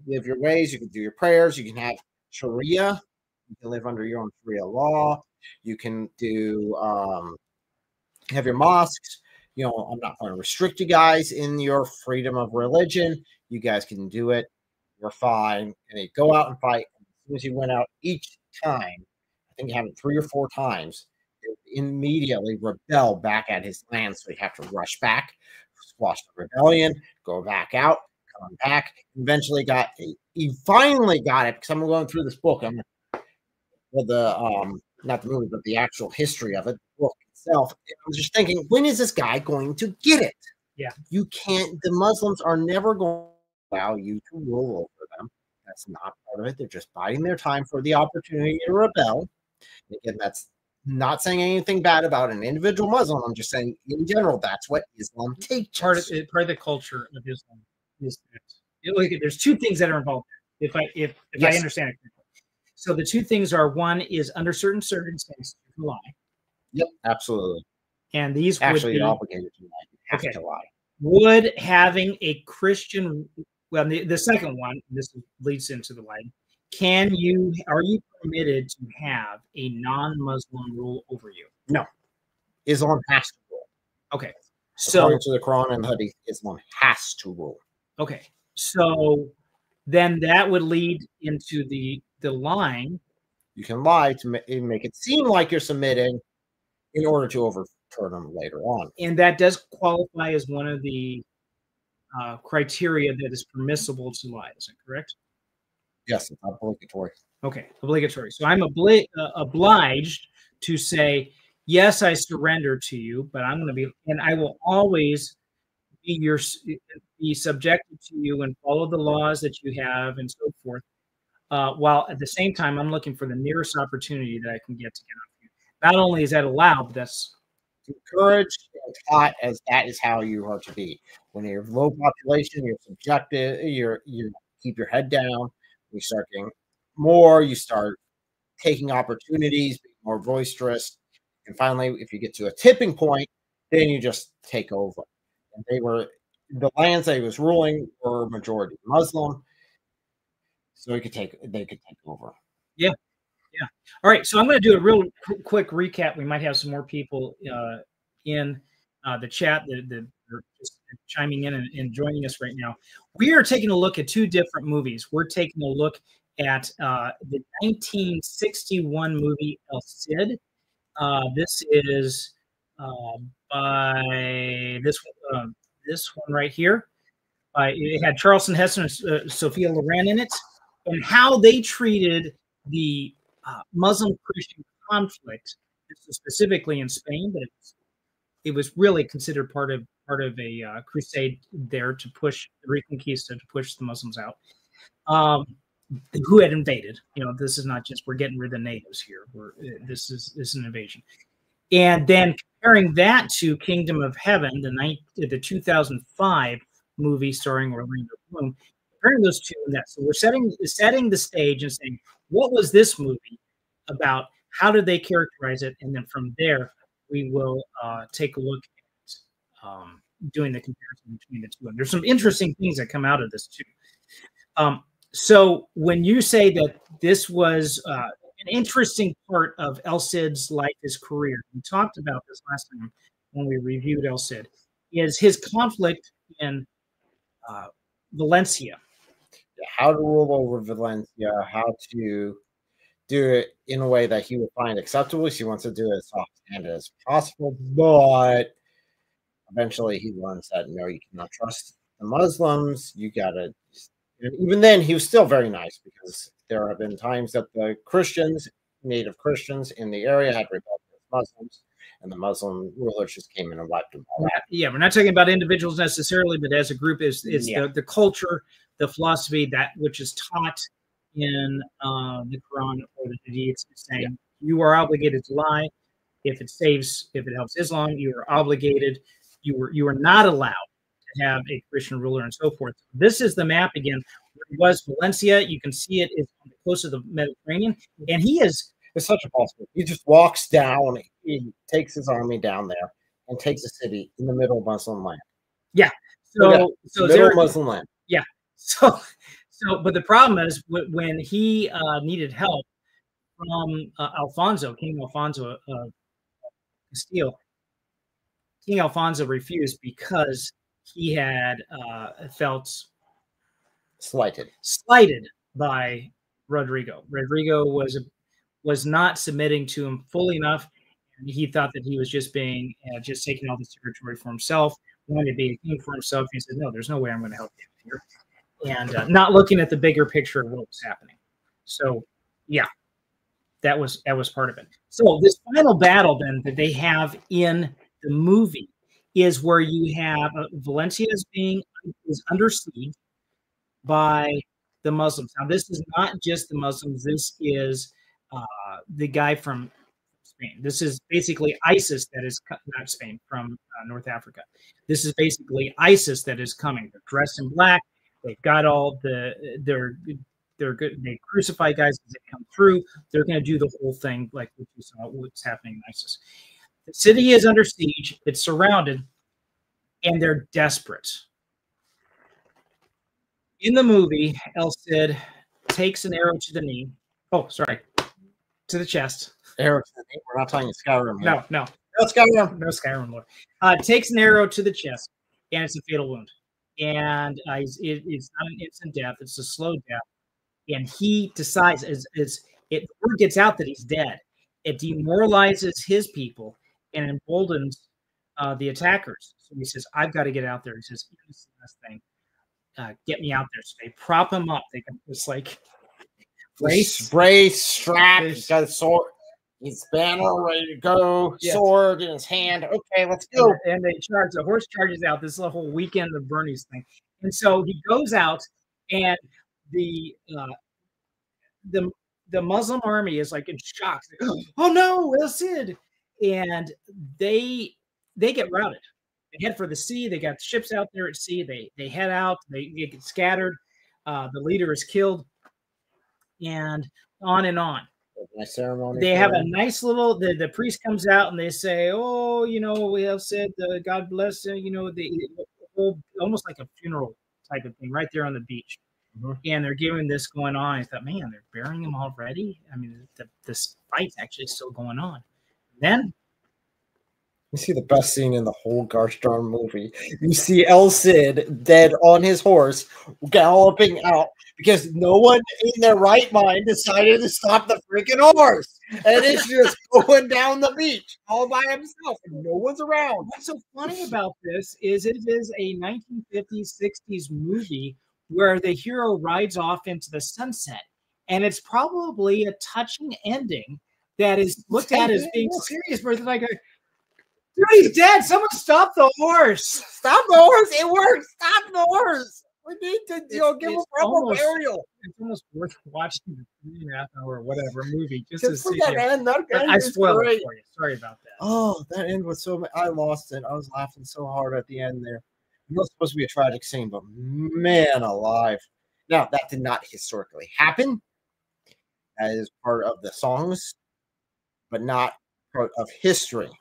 live your ways. You can do your prayers. You can have Sharia. You can live under your own Sharia law. You can do have your mosques. You know, I'm not going to restrict you guys in your freedom of religion. You guys can do it. You're fine. And they go out and fight. And as soon as he went out each time, I think he happened 3 or 4 times, they immediately rebel back at his land. So he have to rush back, squash the rebellion, go back out, come back. He finally got it, because I'm going through this book. Not the movie, but the actual history of it, the book itself. I was just thinking, when is this guy going to get it? Yeah. You can't, the Muslims are never going to allow you to rule over them. That's not part of it. They're just biding their time for the opportunity to rebel. Again, that's not saying anything bad about an individual Muslim. I'm just saying, in general, that's what Islam teaches. Part of the culture of Islam is that there's 2 things that are involved. If I understand it correctly. So the 2 things are, one is under certain circumstances you can lie. Yep, absolutely. And these actually would be obligated to lie. You have to lie. Would having a Christian, well, the second one, this leads into the line. Are you permitted to have a non-Muslim rule over you? No. Islam has to rule. Okay. According to the Quran and the Hadith, Islam has to rule. Okay. So then that would lead into the line. You can lie to make it seem like you're submitting in order to overturn them later on. And that does qualify as one of the criteria that is permissible to lie. Is that correct? Yes, it's obligatory. Okay, obligatory. So I'm obliged to say, yes, I surrender to you, but I'm going to be, and I will always be subjected to you and follow the laws that you have and so forth. While at the same time, I'm looking for the nearest opportunity that I can get to get off you. Not only is that allowed, but that's encouraged and taught as that is how you are to be. When you're low population, you're subjected, you keep your head down. You start getting more, you start taking opportunities, being more boisterous. And finally, if you get to a tipping point, then you just take over. And the lands that he was ruling were majority Muslim. So they could take over. Yeah. Yeah. All right. So I'm going to do a real quick recap. We might have some more people in the chat that are just chiming in and joining us right now. We are taking a look at 2 different movies. We're taking a look at the 1961 movie El Cid. This is by this one right here. It had Charlton Heston and Sophia Loren in it, and how they treated the Muslim-Christian conflict, specifically in Spain, but it was really considered part of a crusade there to push the Reconquista, to push the Muslims out, who had invaded. You know, this is not just we're getting rid of the natives here. This is an invasion. And then comparing that to Kingdom of Heaven, the 2005 movie starring Orlando Bloom, comparing those 2 in that. So we're setting the stage and saying, what was this movie about? How did they characterize it? And then from there, we will take a look at doing the comparison between the 2. And there's some interesting things that come out of this too. So when you say that this was an interesting part of El Cid's life, his career, we talked about this last time when we reviewed El Cid, is his conflict in Valencia. How to rule over Valencia, how to do it in a way that he would find acceptable. He wants to do it as soft-handed as possible, but eventually he learns that, no, you cannot trust the Muslims. You got to, even then, he was still very nice, because there have been times that the Christians, native Christians in the area, had rebelled against Muslims, and the Muslim rulers just came in and wiped them all out. Yeah, we're not talking about individuals necessarily, but as a group, it's the culture, the philosophy, that which is taught in the Quran or the Hadith saying you are obligated to lie. If it helps Islam, you are obligated. You are not allowed to have a Christian ruler and so forth. This is the map again. Where it was Valencia. You can see it is on the coast of the Mediterranean, and he is. It's such a possibility. He just walks down. He takes his army down there and takes a city in the middle of Muslim land. Yeah. So middle Muslim land. Yeah. So, but the problem is when he needed help from Alfonso, King Alfonso of Castile, King Alfonso refused because he had felt Slighted by Rodrigo. Rodrigo was not submitting to him fully enough. And he thought that he was just being just taking all this territory for himself, wanted to be a king for himself. He said, "No, there's no way I'm going to help you here," and not looking at the bigger picture of what was happening. So, yeah, that was part of it. So this final battle then that they have in the movie is where you have Valencia is under siege by the Muslims. Now, this is not just the Muslims. This is the guy from Spain. This is basically ISIS that is not Spain, from North Africa. This is basically ISIS that is coming. They're dressed in black. They've got all they're good. They crucify guys as they come through. They're going to do the whole thing like what you saw what's happening in ISIS. The city is under siege. It's surrounded, and they're desperate. In the movie, El Cid takes an arrow to the knee. Oh, sorry. To the chest. Arrow to the knee? We're not talking Skyrim here. No. No Skyrim. No Skyrim Lord. Takes an arrow to the chest, and it's a fatal wound. And it's not an instant death. It's a slow death. And he decides, the word gets out that he's dead. It demoralizes his people and emboldens the attackers. So he says, I've got to get out there. He says, this is the best thing. Get me out there. So they prop him up. They can just like brace, strap. He's got a sword. His banner ready to go. Yes. Sword in his hand. Okay, let's go. And they charge. The horse charges out. This is the whole weekend of Bernie's thing. And so he goes out, and the Muslim army is like in shock. Oh no, El Cid! And they get routed. They head for the sea. They got ships out there at sea. They head out. They get scattered. The leader is killed, and on and on. Nice ceremony. They have a nice little. The priest comes out and they say, "Oh, we have said, God bless you." The whole almost like a funeral type of thing right there on the beach. Mm-hmm. And they're giving this going on. I thought, man, they're burying him already. I mean, this fight's actually still going on. Then you see the best scene in the whole gosh darn movie. You see El Cid dead on his horse, galloping out because no one in their right mind decided to stop the freaking horse. And it's just going down the beach all by himself, and no one's around. What's so funny about this is it is a 1950s, 60s movie where the hero rides off into the sunset. And it's probably a touching ending that is looked at as being serious, but it's like dude, he's dead. Someone stop the horse. Stop the horse. It works. Stop the horse. We need to give him proper burial. It's almost worth watching the 3.5 hour whatever movie just to see that end. That end I spoiled it for you. Sorry about that. Oh, that end was so. I lost it. I was laughing so hard at the end there. It was supposed to be a tragic scene, but man alive. Now, that did not historically happen. That is part of the songs, but not part of history.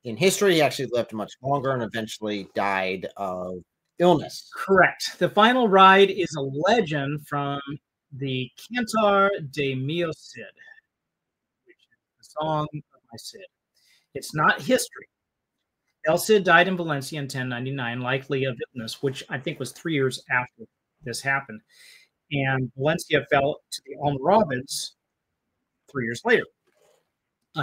In history, he actually lived much longer and eventually died of illness. Correct. The final ride is a legend from the Cantar de Mio Cid, which is the song of my Cid. It's not history. El Cid died in Valencia in 1099, likely of illness, which I think was 3 years after this happened. And Valencia fell to the Almoravids 3 years later.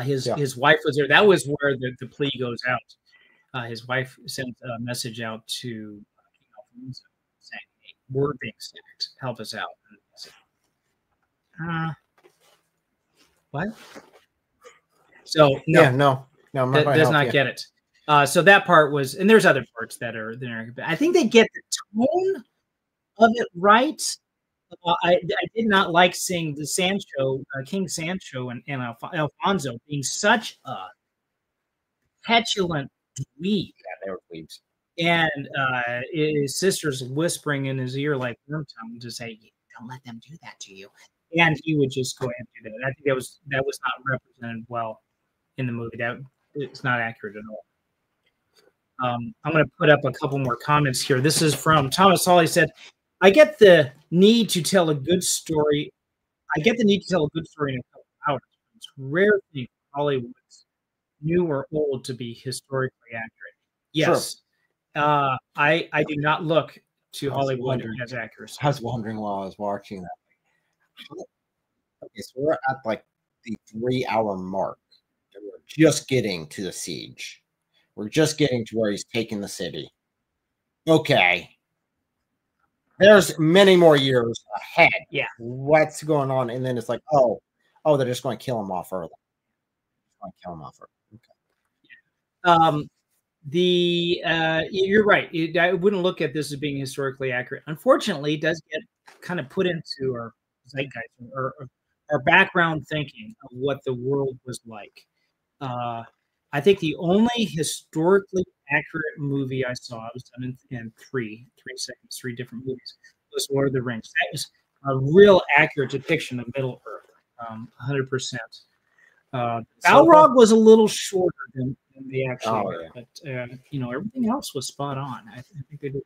His wife was there. That was where the plea goes out. His wife sent a message out to King Alfonso saying, hey, we're being sacked. Help us out. And what? So, no. Does not get it. So that part was, and there's other parts that are there. I think they get the tone of it right. I did not like seeing the Sancho, King Sancho, and Alfonso being such a petulant dweeb. Yeah, they were dweebs. And his sister's whispering in his ear like worm tongue to say, "Don't let them do that to you." And he would just go ahead and do that. I think that was not represented well in the movie. That it's not accurate at all. I'm going to put up a couple more comments here. This is from Thomas Hawley. Said, "I get the need to tell a good story. I get the need to tell a good story in a couple hours. It's a rare thing for Hollywood's new or old to be historically accurate." Yes. Sure. I do not look to Hollywood as accuracy. I was wondering while I was watching that. Okay, so we're at like the 3-hour mark. And we're just getting to the siege. We're just getting to where he's taking the city. Okay. There's many more years ahead. Yeah. What's going on? And then it's like, oh, they're just going to kill him off early. Okay. You're right. I wouldn't look at this as being historically accurate. Unfortunately, it does get kind of put into our zeitgeist or our background thinking of what the world was like. I think the only historically accurate movie I saw was done in 3 seconds, 3 different movies, was Lord of the Rings. That was a real accurate depiction of Middle Earth, 100%. Balrog was a little shorter than the actual, but everything else was spot on. I think they did.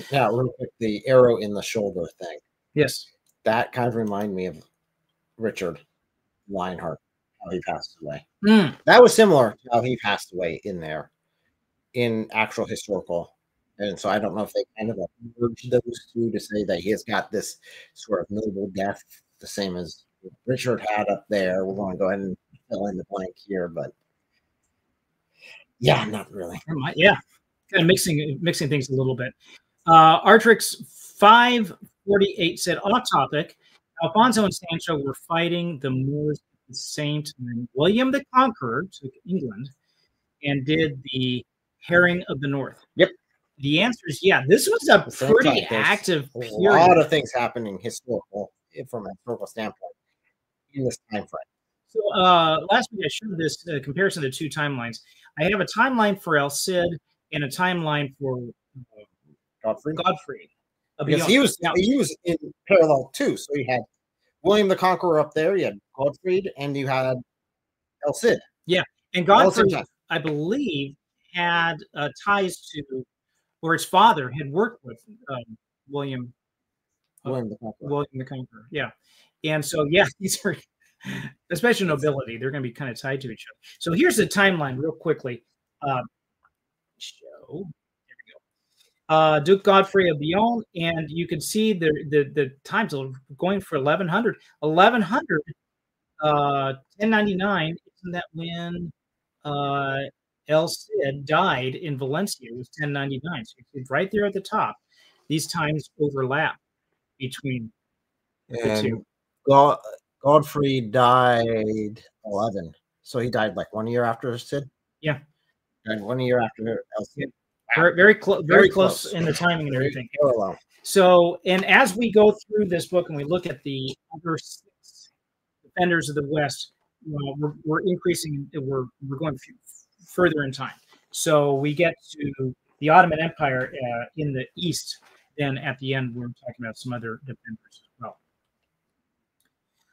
Yeah, real quick, the arrow in the shoulder thing. Yes, that kind of reminded me of Richard Lionheart, how he passed away. That was similar to how he passed away in actual historical. And so I don't know if they kind of merged those two to say that he has got this sort of noble death, the same as Richard had up there. We're going to go ahead and fill in the blank here, but yeah, not really. Yeah, kind of mixing things a little bit. Artrix 548 said, off topic, Alfonso and Sancho were fighting the Moors at the same time. William the Conqueror took England and did the Herring of the North. Yep. The answer is yeah. This was a pretty active period. A lot of things happening from a historical standpoint in this time frame. So last week I showed this comparison to 2 timelines. I have a timeline for El Cid and a timeline for Godfrey. Because he was in parallel too. So you had William the Conqueror up there, you had Godfrey, and you had El Cid. Yeah, and Godfrey, I believe, had ties to, or his father had worked with William the Conqueror. Yeah, and so these are, especially nobility, they're going to be kind of tied to each other. So here's the timeline, real quickly. Duke Godfrey of Bouillon, and you can see the times going for 1100. 1100, 1099, isn't that when El Cid died in Valencia? It was 1099. So you see right there at the top, these times overlap between the two. Godfrey died 11. So he died like 1 year after Cid? Yeah. And 1 year after El Cid. Very close in the timing and everything. So, and as we go through this book and we look at the other 6 defenders of the West, we're increasing. We're going further in time. So we get to the Ottoman Empire in the East. Then at the end, we're talking about some other defenders as well.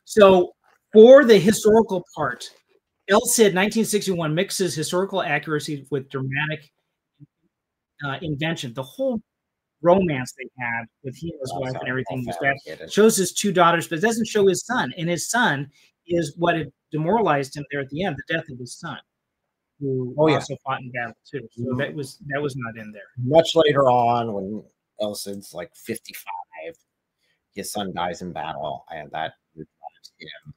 So for the historical part, El Cid 1961 mixes historical accuracy with dramatic invention. The whole romance they had with he and his wife and everything was that. Shows his 2 daughters, but it doesn't show his son. And his son is what had demoralized him there at the end, the death of his son, who also fought in battle too. So that was not in there. Much later on, when El Cid's like 55, his son dies in battle, and that drives him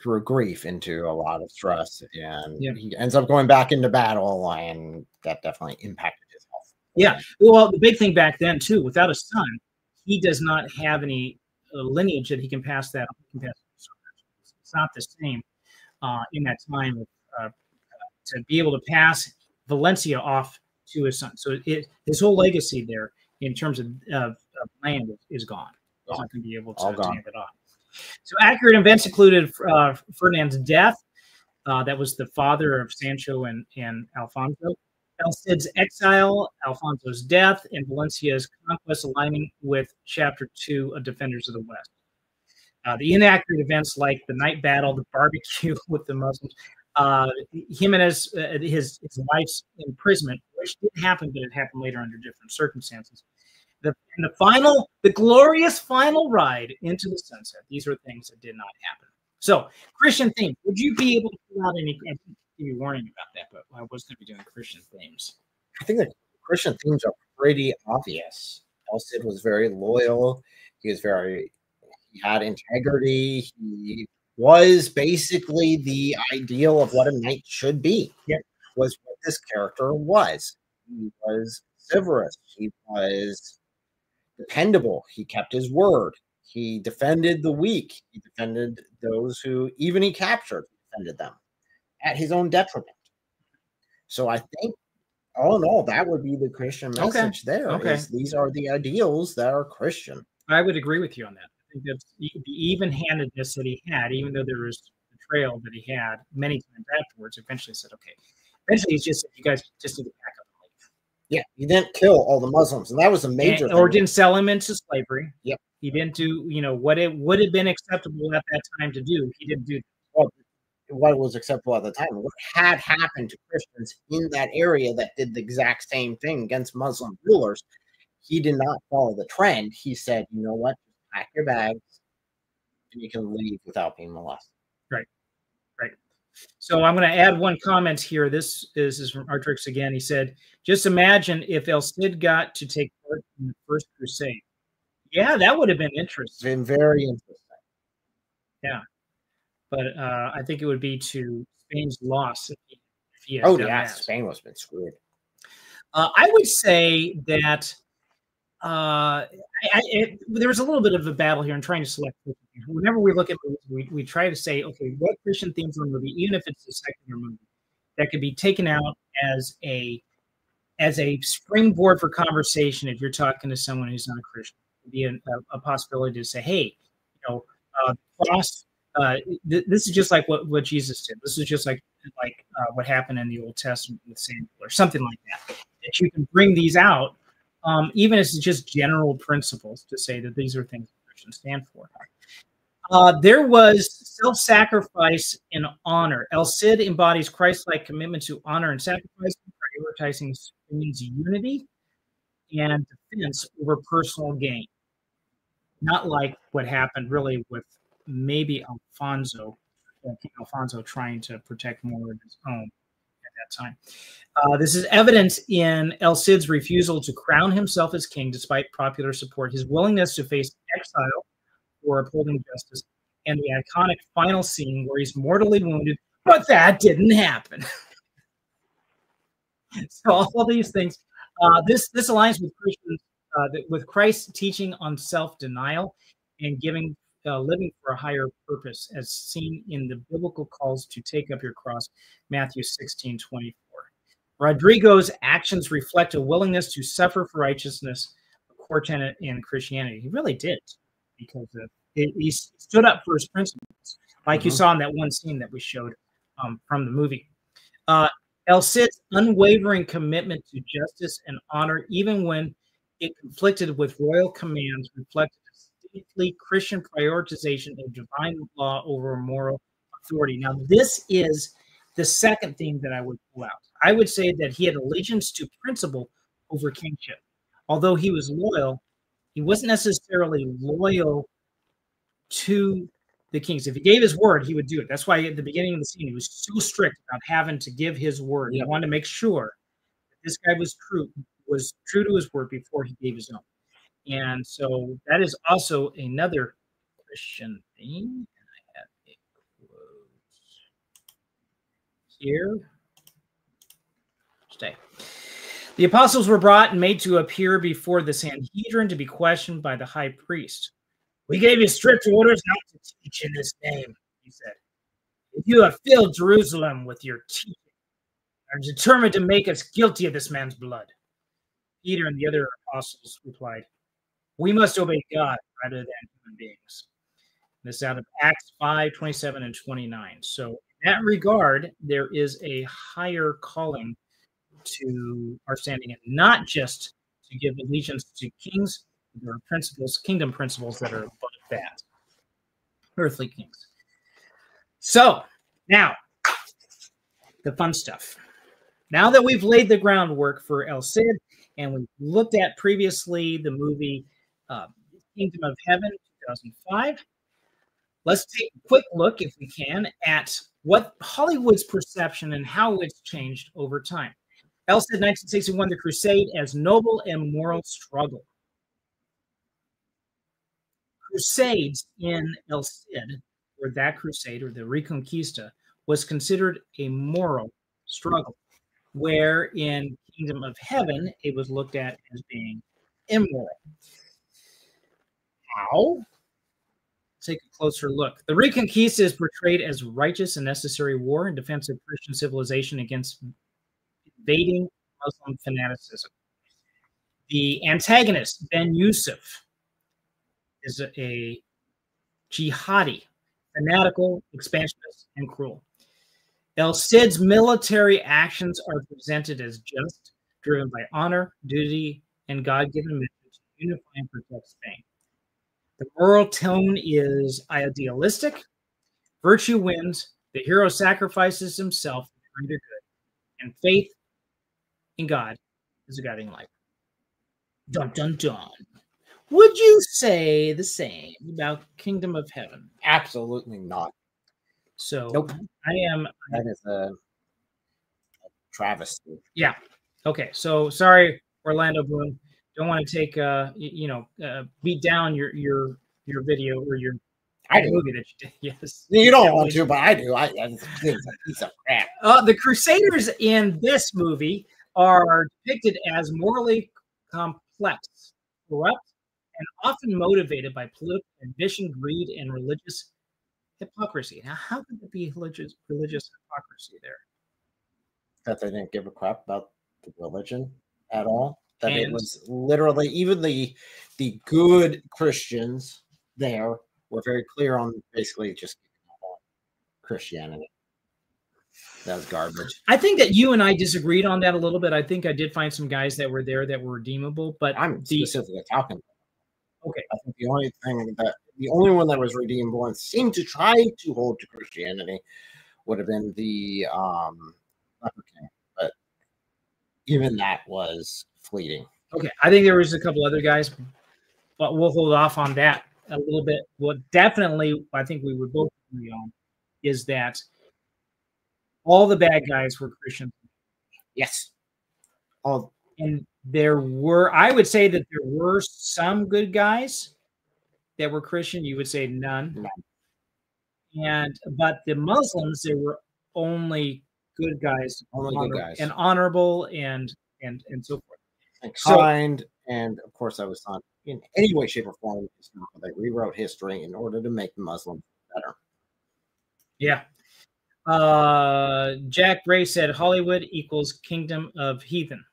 through grief into a lot of stress, and he ends up going back into battle, and that definitely impacted his health. Yeah, well, the big thing back then too, without a son, he does not have any lineage that he can pass that on. It's not the same in that time to be able to pass Valencia off to his son. So his whole legacy there in terms of land is gone. He's not going to be able to hand it on. So accurate events included Ferdinand's death. That was the father of Sancho and Alfonso. El Cid's exile, Alfonso's death, and Valencia's conquest, aligning with Chapter 2 of Defenders of the West. The inaccurate events like the night battle, the barbecue with the Muslims, Jimenez, his wife's imprisonment, which did happen, but it happened later under different circumstances. The glorious final ride into the sunset. These are things that did not happen. So, Christian themes. Would you be able to pull out any? I'd give you a warning about that, but I was going to be doing Christian themes. I think the Christian themes are pretty obvious. El Cid was very loyal. He had integrity. He was basically the ideal of what a knight should be. Yep. Was what this character was. He was chivalrous. He was dependable. He kept his word. He defended the weak. He defended those who, even he captured, defended them at his own detriment. So I think, all in all, that would be the Christian message there. Okay. These are the ideals that are Christian. I would agree with you on that. I think that the even-handedness that he had, even though there was betrayal that he had many times afterwards, eventually said, okay. Eventually, he's just, you guys just need to back up and leave. Yeah, he didn't kill all the Muslims, and that was a major thing. Or didn't sell him into slavery. Yep. He didn't do, what it would have been acceptable at that time to do. He didn't do that. Well, what was acceptable at the time, what had happened to Christians in that area that did the exact same thing against Muslim rulers. He did not follow the trend. He said, you know what, pack your bags and you can leave without being molested. Right. So I'm going to add one comment here. This is from Artrix again. He said, just imagine if El Cid got to take part in the First Crusade. Yeah, that would have been interesting. Been very interesting. Yeah. But I think it would be to Spain's loss if he had done that. Spain was been screwed. I would say that there was a little bit of a battle here in trying to select. Whenever we look at movies, we try to say, okay, what Christian themes in a movie, even if it's a secular movie, that could be taken out as a springboard for conversation. If you're talking to someone who's not a Christian, it would be a possibility to say, hey, cross. This is just like what Jesus did. This is just like what happened in the Old Testament with Samuel or something like that. That you can bring these out, even as just general principles, to say that these are things that Christians stand for. There was self-sacrifice and honor. El Cid embodies Christ-like commitment to honor and sacrifice, prioritizing Spain's unity and defense over personal gain. Not like what happened really with maybe Alfonso trying to protect more of his own at that time. This is evident in El Cid's refusal to crown himself as king despite popular support, his willingness to face exile for upholding justice, and the iconic final scene where he's mortally wounded, but that didn't happen. So all these things, this aligns with Christians, with Christ's teaching on self-denial and living for a higher purpose, as seen in the biblical calls to take up your cross, Matthew 16:24. Rodrigo's actions reflect a willingness to suffer for righteousness, a core tenet in Christianity. He really did, because he stood up for his principles, like you saw in that one scene that we showed from the movie. El Cid's unwavering commitment to justice and honor, even when it conflicted with royal commands, reflected a distinctly Christian prioritization of divine law over moral authority. Now, this is the second theme that I would pull out. I would say that he had allegiance to principle over kingship. Although he was loyal, he wasn't necessarily loyal to the kings. If he gave his word, he would do it. That's why at the beginning of the scene, he was so strict about having to give his word. He wanted to make sure that this guy was true to his word before he gave his own. And so that is also another Christian theme. And I have a quote here. Stay. The apostles were brought and made to appear before the Sanhedrin to be questioned by the high priest. We gave you strict orders not to teach in this name, he said. If you have filled Jerusalem with your teaching, are determined to make us guilty of this man's blood. Peter and the other apostles replied, "We must obey God rather than human beings." This is out of Acts 5, 27 and 29. So in that regard, there is a higher calling to our standing, and not just to give allegiance to kings. There are principles, kingdom principles that are above that. Earthly kings. So now, the fun stuff. Now that we've laid the groundwork for El Cid, and we've looked at previously the movie Kingdom of Heaven, 2005, let's take a quick look, if we can, at what Hollywood's perception and how it's changed over time. El Cid, 1961, The Crusade as noble and moral struggle. Crusades in El Cid, or that crusade, or the Reconquista, was considered a moral struggle, where in Kingdom of Heaven, it was looked at as being immoral. How? Take a closer look. The Reconquista is portrayed as righteous and necessary war in defense of Christian civilization against invading Muslim fanaticism. The antagonist, Ben Yusuf, is a jihadi, fanatical, expansionist, and cruel. El Cid's military actions are presented as just, driven by honor, duty, and God-given mission to unify and protect Spain. The moral tone is idealistic. Virtue wins. The hero sacrifices himself for the greater good, and faith in God is a guiding light. Dun, dun, dun. Would you say the same about Kingdom of Heaven? Absolutely not. So nope. That is a travesty. Yeah. Okay. So sorry, Orlando Bloom. Don't want to take beat down your video or your movie that you did. Yes. You don't want to, but I do. I think it's a piece of crap. The Crusaders in this movie are depicted as morally complex, corrupt, and often motivated by political ambition, greed, and religious hypocrisy. Now, how could there be religious hypocrisy there? That they didn't give a crap about the religion at all. That it was literally, even the good Christians there were very clear on basically just Christianity. That was garbage. I think that you and I disagreed on that a little bit. I think I did find some guys that were there that were redeemable, but I'm specifically talking about. Okay. I think the only one that was redeemable and seemed to try to hold to Christianity would have been the Leper King, but even that was fleeting. Okay, I think there was a couple other guys, but we'll hold off on that a little bit. What definitely I think we would both agree on is that all the bad guys were Christians. Yes. And there were, I would say that there were some good guys that were Christian. You would say none. But the Muslims, there were only good guys, and honorable and so forth. And kind, and of course, I was not in any way, shape, or form historical. They rewrote history in order to make the Muslims better. Yeah. Jack Gray said Hollywood equals Kingdom of Heathen.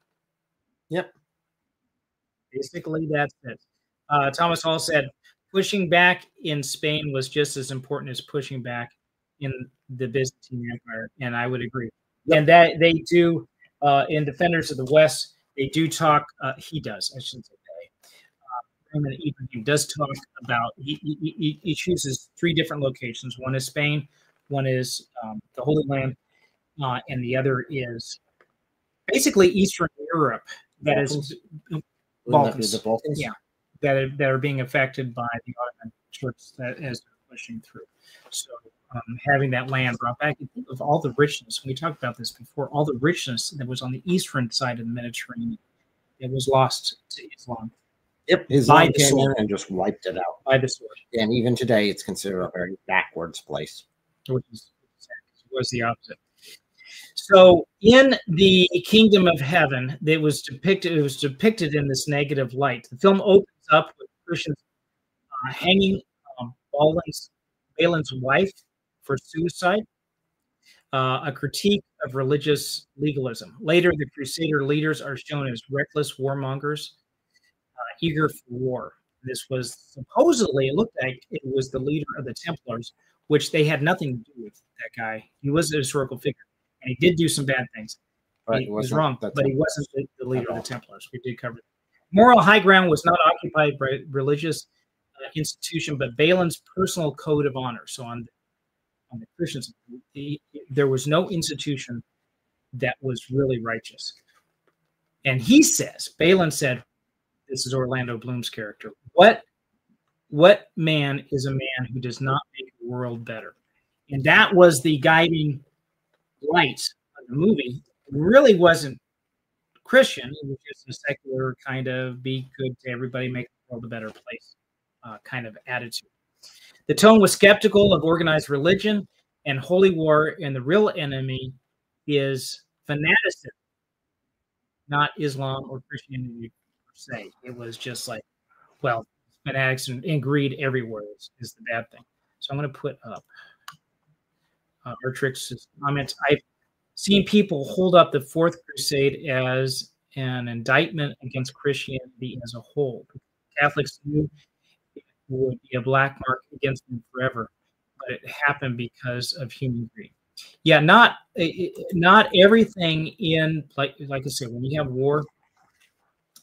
Yep. Basically, that's it. Thomas Hall said pushing back in Spain was just as important as pushing back in the Byzantine Empire, and I would agree. Yep. And that they do in Defenders of the West. They do talk. He does. I shouldn't say they. Raymond Ibrahim does talk about. He chooses 3 different locations. One is Spain. One is the Holy Land, and the other is basically Eastern Europe. That is Balkans. The Balkans. Yeah, that are being affected by the Ottoman Turks as they're pushing through. So having that land brought back, you think of all the richness. We talked about this before. All the richness that was on the eastern side of the Mediterranean, it was lost to Islam. Yep, Islam came in and just wiped it out by the sword. And even today, it's considered a very backwards place. Which was the opposite. So in the Kingdom of Heaven, it was depicted in this negative light. The film opens up with Christians hanging Balin's wife for suicide. a critique of religious legalism. Later, the Crusader leaders are shown as reckless warmongers, eager for war. This was supposedly, it looked like it was the leader of the Templars, which they had nothing to do with that guy. He was a historical figure, and he did do some bad things. He was wrong, but he wasn't the leader of the Templars. We did cover that. Moral high ground was not occupied by religious institution, but Balin's personal code of honor. So on the Christians, there was no institution that was really righteous. And he says, Balin said, this is Orlando Bloom's character, what man is a man who does not make the world better? And that was the guiding light of the movie. It really wasn't Christian. It was just a secular kind of be good to everybody, make the world a better place kind of attitude. The tone was skeptical of organized religion and holy war, and the real enemy is fanaticism, not Islam or Christianity per se. It was just like, well, fanatics and greed everywhere is the bad thing. So I'm going to put up Artrix's comments. I've seen people hold up the Fourth Crusade as an indictment against Christianity as a whole. Catholics knew it would be a black mark against them forever, but it happened because of human greed. Yeah, not everything in, like I said, when you have war,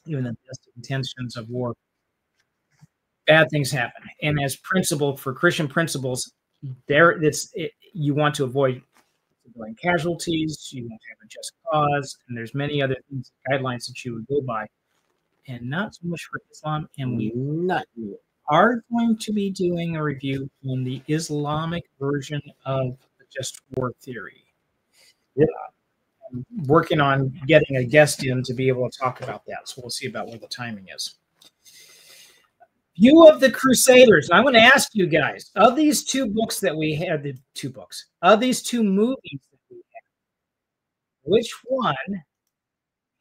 even the best intentions of war, bad things happen. And as principle for Christian principles, you want to avoid casualties, you want to have a just cause, and there's many other things, guidelines that you would go by, and not so much for Islam. And we are going to be doing a review on the Islamic version of the just war theory. Yeah. I'm working on getting a guest in to be able to talk about that, so we'll see about what the timing is. View of the Crusaders. I'm going to ask you guys, of these two books that we had, of these two movies that we had, which one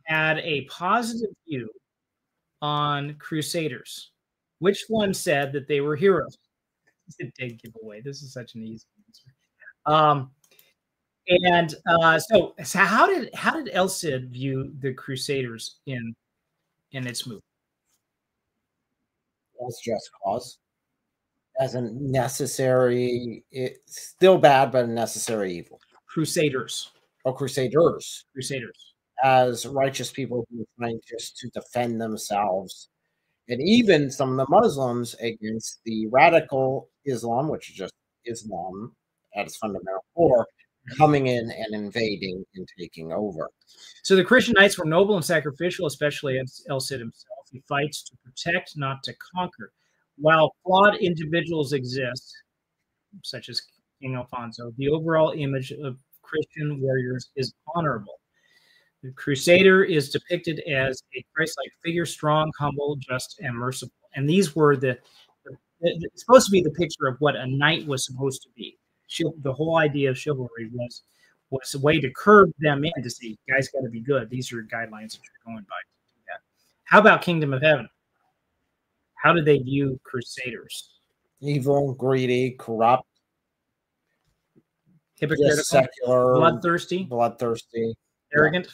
had a positive view on Crusaders? Which one said that they were heroes? It did give away. This is such an easy answer. So how did El Cid view the Crusaders in its movie? As just cause, as a necessary, it's still bad, but a necessary evil. Crusaders. Oh, Crusaders. Crusaders. As righteous people who are trying just to defend themselves, and even some of the Muslims against the radical Islam, which is just Islam at its fundamental core, coming in and invading and taking over. So the Christian knights were noble and sacrificial, especially El Cid himself. He fights to protect, not to conquer. While flawed individuals exist, such as King Alfonso, the overall image of Christian warriors is honorable. The Crusader is depicted as a Christ-like figure, strong, humble, just, and merciful. And these were it's supposed to be the picture of what a knight was supposed to be. The whole idea of chivalry was a way to curb them in to say, guys got to be good. These are guidelines that you're going by. How about Kingdom of Heaven? How did they view Crusaders? Evil, greedy, corrupt, hypocritical, secular, bloodthirsty, arrogant,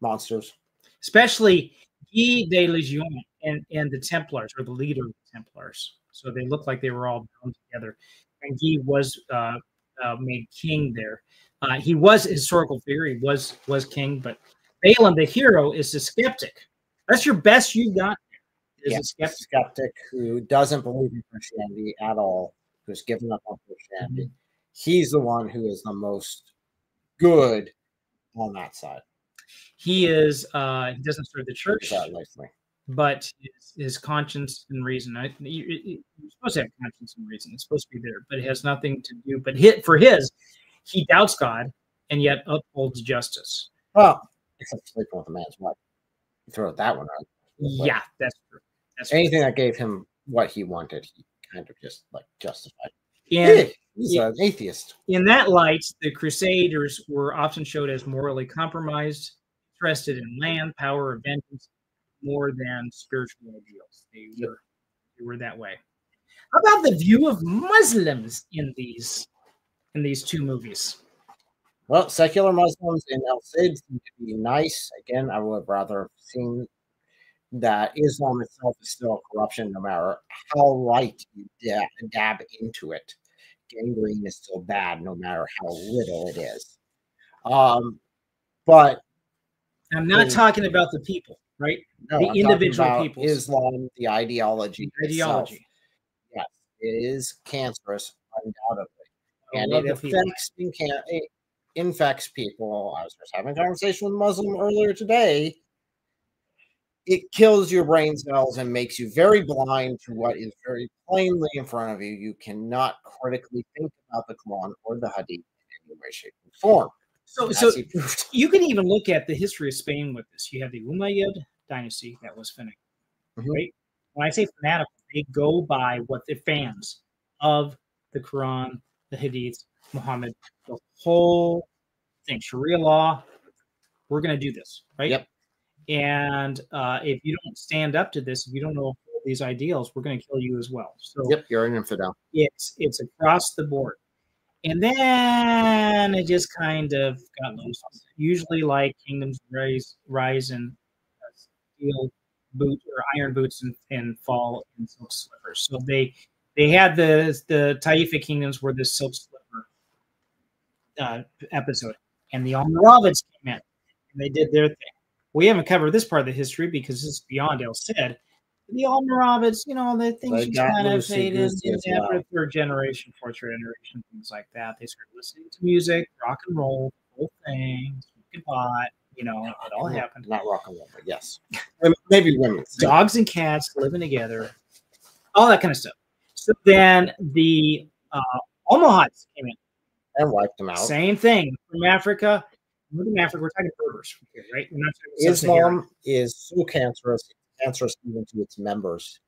monsters. Especially Guy de Legion and the Templars, or the leader of the Templars. So they looked like they were all bound together. And Guy was made king there. He was a historical figure. He was king, but Balin, the hero, is the skeptic. That's your best you got. Is a skeptic who doesn't believe in Christianity at all, who's given up on Christianity. He's the one who is the most good on that side. He is. He doesn't serve the church, likely, but his conscience and reason. You're supposed to have conscience and reason. It's supposed to be there, but it has nothing to do. But he doubts God and yet upholds justice. Well, except sleeping with a man's wife. Throw that one out. Yeah, that's true. Anything that gave him what he wanted, he kind of just justified. And he's an atheist. In that light, the Crusaders were often showed as morally compromised, interested in land, power, or vengeance more than spiritual ideals. They were that way. How about the view of Muslims in these two movies? Well, secular Muslims in El Cid seem to be nice. Again, I would have rather seen that Islam itself is still a corruption, no matter how right you dab into it. Gangrene is still bad, no matter how little it is. But I'm not talking about the people, right? no, the I'm individual talking about people. Islam, the ideology. The ideology. Itself. Yes, it is cancerous, undoubtedly. And it infects people. I was just having a conversation with a Muslim earlier today. It kills your brain cells and makes you very blind to what is very plainly in front of you. You cannot critically think about the Quran or the Hadith in any way, shape, or form. So you can even look at the history of Spain with this. You have the Umayyad dynasty that was fanatical, right? When I say fanatical, they go by what the fans of the Quran, the Hadith, Muhammad, the whole thing, Sharia law. We're going to do this, right? Yep. And if you don't stand up to this, if you don't know these ideals, we're going to kill you as well. So yep, you're an infidel. It's across the board. And then it just kind of got loose. Usually, like kingdoms rise in steel boot or iron boots and fall in silk slippers. So they had the Taifa kingdoms were the silk slipper episode, and the Almoravids came in and they did their thing. We haven't covered this part of the history because this is beyond El Cid. The Almoravids, the things just kind of faded after third generation, fourth generation, things like that. They started listening to music, rock and roll, the whole thing, smoking pot, it all happened. Not rock and roll, but yes. Maybe women. Dogs and cats living together, all that kind of stuff. So then the Almohads came in. And wiped them out. Same thing. From Africa. We're talking Berbers, right? We're not talking Islam is so cancerous even to its members,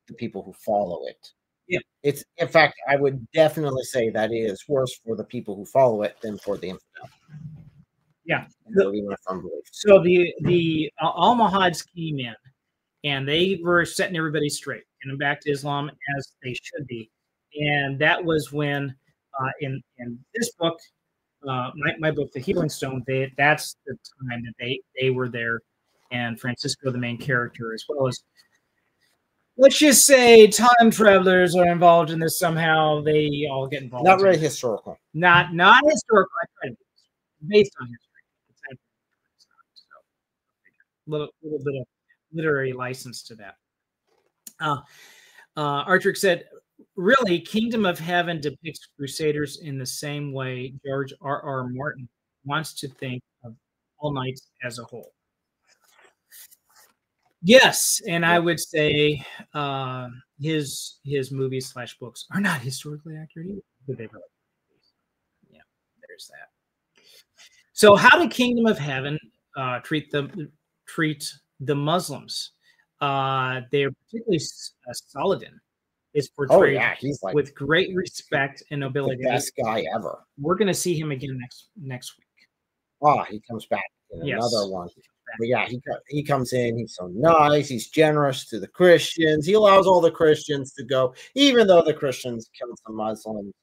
the people who follow it. Yeah. It's, in fact, I would definitely say that it is worse for the people who follow it than for the infidel. Yeah. So the Almohads came in and they were setting everybody straight, getting back to Islam as they should be. And that was when in this book, my book, The Healing Stone, that's the time that they were there, and Francisco, the main character, as well as, let's just say, time travelers are involved in this somehow. They all get involved. Not really historical. Not historical. I try to be based on history. So, little bit of literary license to that. Archer said, really, Kingdom of Heaven depicts Crusaders in the same way George R.R. Martin wants to think of all knights as a whole. Yes, and I would say his movies / books are not historically accurate either. But they really, yeah, there's that. So, how did Kingdom of Heaven treat the Muslims? They're particularly Saladin is portrayed he's like with great respect and nobility. The best guy ever. We're going to see him again next week. He comes back in another one. But yeah, he comes in. He's so nice. He's generous to the Christians. He allows all the Christians to go, even though the Christians killed some Muslims,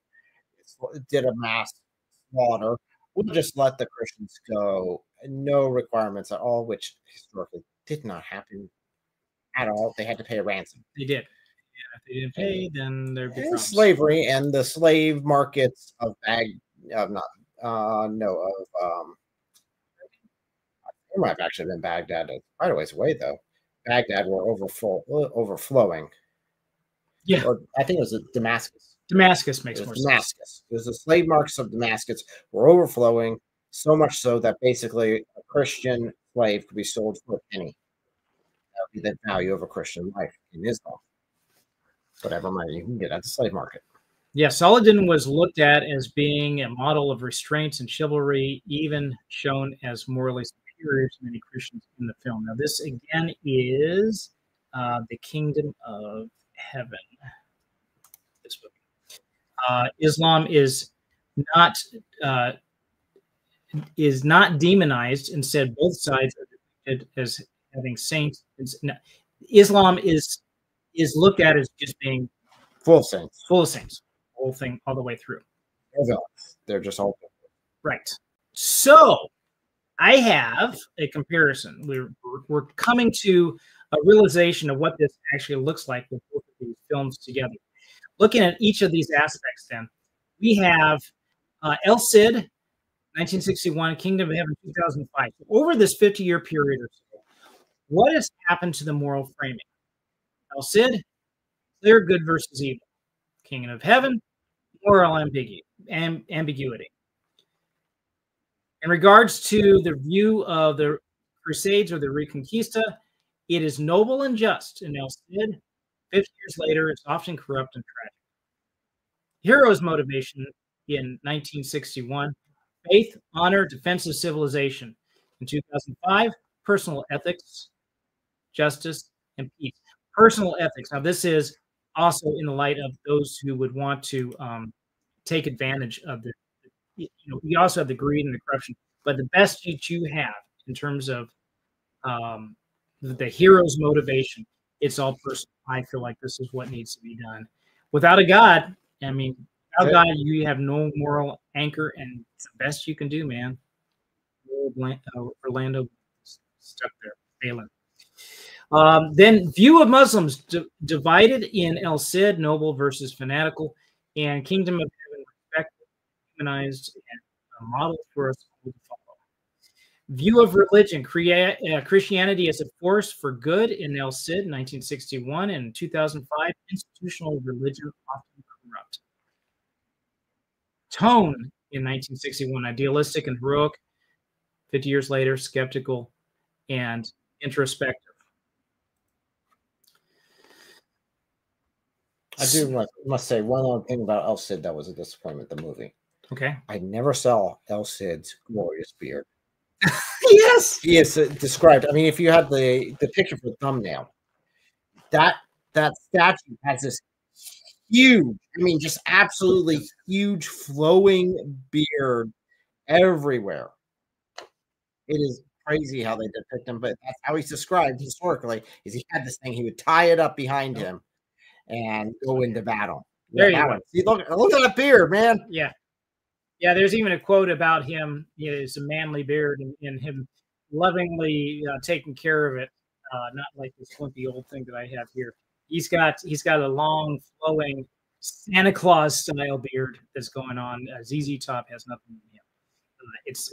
did a mass slaughter. We'll just let the Christians go. No requirements at all, which historically did not happen at all. They had to pay a ransom. They did. If they didn't pay, then there'd be problems. Slavery and the slave markets of it might have actually been Baghdad. Quite a ways away, though. Baghdad were overflowing. Yeah. Or I think it was Damascus. Damascus makes more sense. Because the slave markets of Damascus were overflowing, so much so that basically a Christian slave could be sold for a penny. That would be the value of a Christian life in Islam. Whatever money you can get at the slave market. Yeah, Saladin was looked at as being a model of restraint and chivalry, even shown as morally superior to many Christians in the film. Now, this again is the Kingdom of Heaven. This book. Islam is not demonized. Instead, both sides are depicted as having saints. Islam is looked at as just being full of saints. Full of saints. Whole thing all the way through. They're just all. Right. So I have a comparison. We're coming to a realization of what this actually looks like with both of these films together. Looking at each of these aspects, then we have El Cid, 1961, Kingdom of Heaven, 2005. So over this 50-year period or so, what has happened to the moral framing? El Cid, clear good versus evil. Kingdom of Heaven, moral ambiguity. In regards to the view of the Crusades or the Reconquista, it is noble and just in El Cid. 50 years later, it's often corrupt and tragic. Hero's motivation in 1961, faith, honor, defense of civilization. In 2005, personal ethics, justice, and peace. Personal ethics. Now, this is also in the light of those who would want to take advantage of the, you also have the greed and the corruption, but the best that you have in terms of the hero's motivation, it's all personal. I feel like this is what needs to be done. Without a God, I mean, without God, you have no moral anchor, and it's the best you can do, man. Orlando stuck there, failing. Then view of Muslims divided in El Cid, noble versus fanatical, and Kingdom of Heaven, respected, humanized, and a model for us all to follow. View of religion, Christianity as a force for good in El Cid, 1961, and 2005, institutional religion often corrupt. Tone in 1961, idealistic and heroic. 50 years later, skeptical and introspective. I must say one other thing about El Cid that was a disappointment, the movie. Okay. I never saw El Cid's glorious beard. Yes. He is described. I mean, if you had the picture for the thumbnail, that statue has this huge, I mean, just absolutely huge flowing beard everywhere. It is crazy how they depict him, but that's how he's described historically, is he had this thing, he would tie it up behind him and go into battle. There you go. See, look at that beard, man. Yeah. Yeah, there's even a quote about him. It's a manly beard and him lovingly taking care of it, not like this wimpy old thing that I have here. He's got a long, flowing Santa Claus style beard that's going on. ZZ Top has nothing in him. It's.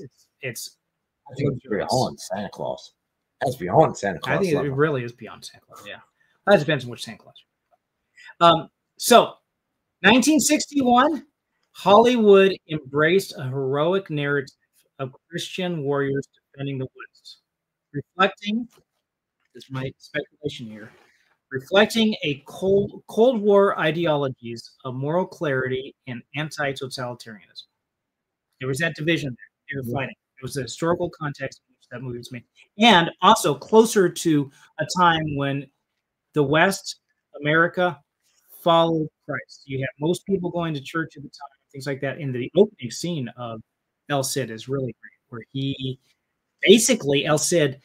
I think it's beyond Santa Claus. That's beyond Santa Claus. I think it really is beyond Santa Claus. Yeah, that depends on which Santa Claus. So, 1961. Hollywood embraced a heroic narrative of Christian warriors defending the woods, reflecting, this is my speculation here, reflecting a Cold War ideologies of moral clarity and anti-totalitarianism. There was that division there. They were fighting. It was the historical context in which that movie was made. And also closer to a time when the West, America, followed Christ. You have most people going to church at the time, things like that. And the opening scene of El Cid is really great, where he basically, El Cid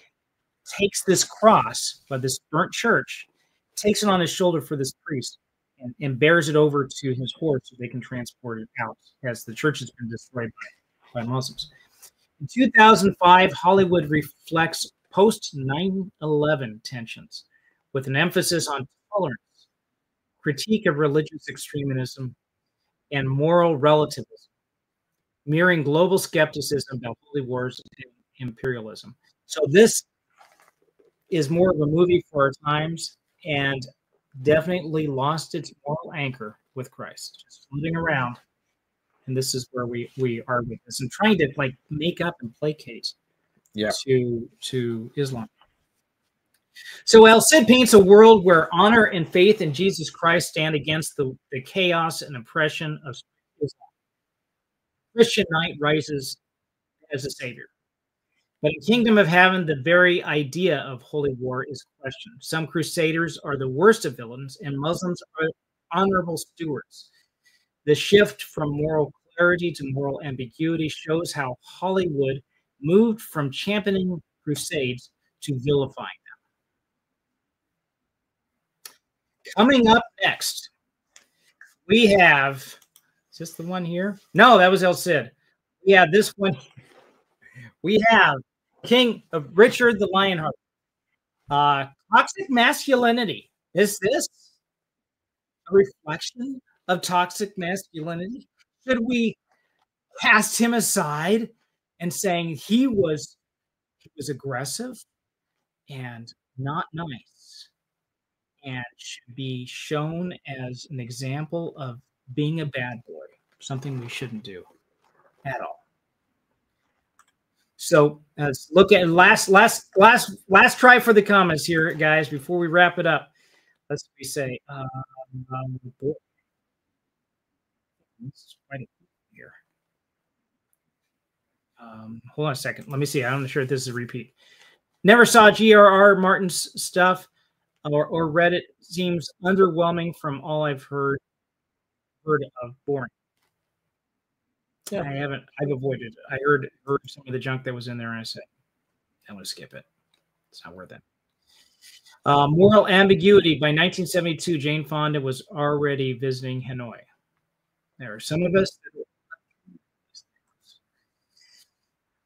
takes this cross by this burnt church, takes it on his shoulder for this priest, and bears it over to his horse so they can transport it out, as the church has been destroyed by Muslims. In 2005, Hollywood reflects post 9/11 tensions with an emphasis on tolerance, critique of religious extremism, and moral relativism, mirroring global skepticism about holy wars and imperialism. So this is more of a movie for our times, and definitely lost its moral anchor with Christ, just floating around. And this is where we are with this, and trying to like make up and placate to Islam. So El Cid paints a world where honor and faith in Jesus Christ stand against the chaos and oppression of Islam. Christian knight rises as a savior. But in Kingdom of Heaven, the very idea of holy war is questioned. Some Crusaders are the worst of villains, and Muslims are honorable stewards. The shift from moral clarity to moral ambiguity shows how Hollywood moved from championing Crusades to vilifying them. Coming up next, we have, is this the one here? No, that was El Cid. Yeah, this one we have King of Richard the Lionheart. Toxic masculinity. Is this a reflection of toxic masculinity? Should we cast him aside and saying he was aggressive and not nice and should be shown as an example of being a bad boy, something we shouldn't do at all? So let's look at last try for the comments here, guys, before we wrap it up. Let's say here. Hold on a second. Let me see. I'm not sure if this is a repeat. Never saw G.R.R. Martin's stuff or read it. Seems underwhelming from all I've heard of. Boring. Yeah. I haven't. I've avoided it. I heard some of the junk that was in there, and I said, I want to skip it. It's not worth it. Moral Ambiguity by 1972. Jane Fonda was already visiting Hanoi. There are some of us.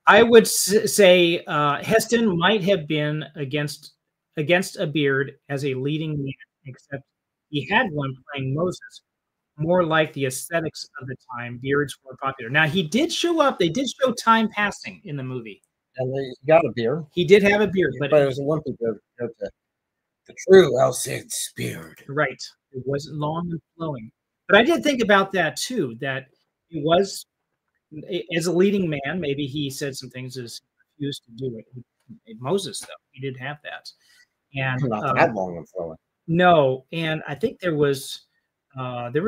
I would say Heston might have been against a beard as a leading man, except he had one playing Moses. More like the aesthetics of the time, beards were popular. Now, he did show up. They did show time passing in the movie. And he got a beard. He did have a beard, but it was a wimpy beard. The true El Cid's beard. Right. It wasn't long and flowing. But I did think about that, too, that he was, as a leading man, maybe he said some things as he refused to do it. Moses, though, he did have that. And not that long and flowing. No, and I think there were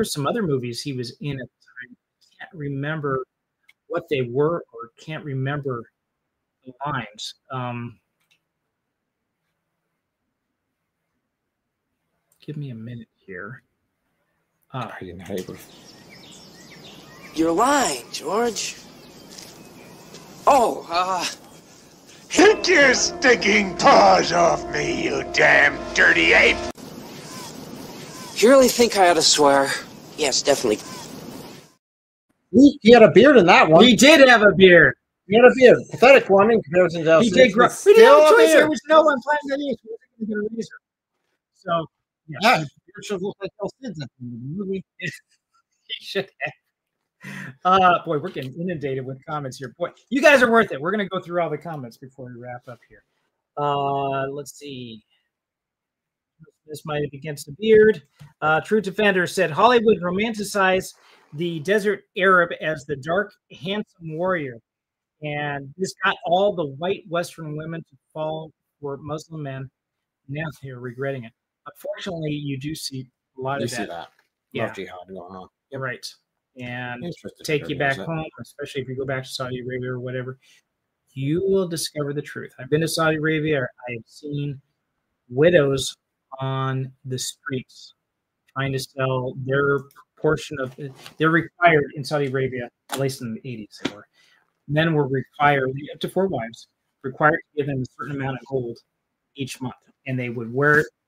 some other movies he was in at the time. I can't remember what they were or can't remember the lines. Give me a minute here. You're lying, George. Oh, Get your stinking paws off me, you damn dirty ape! You really think I ought to swear? Yes, definitely. He had a beard in that one. He did have a beard. He had a beard. Pathetic one in comparison to El Cid. He did grow. We didn't have a choice. There was no one planning that he was going to get a razor. So, yeah, his beard should look like El Cid's at the end of the movie. He should have. Boy, we're getting inundated with comments here. Boy, you guys are worth it. We're going to go through all the comments before we wrap up here. Let's see. This might have against the beard. True Defender said Hollywood romanticized the desert Arab as the dark, handsome warrior, and this got all the white Western women to fall for Muslim men. Now they're regretting it. Unfortunately, you do see a lot of that. See that. Yeah, jihad going on. You're right. And take you back home, especially if you go back to Saudi Arabia or whatever, you will discover the truth. I've been to Saudi Arabia. I have seen widows on the streets trying to sell their portion of it. They're required in Saudi Arabia, at least in the 80s they were. Men were required, up to 4 wives, required to give them a certain amount of gold each month. And they would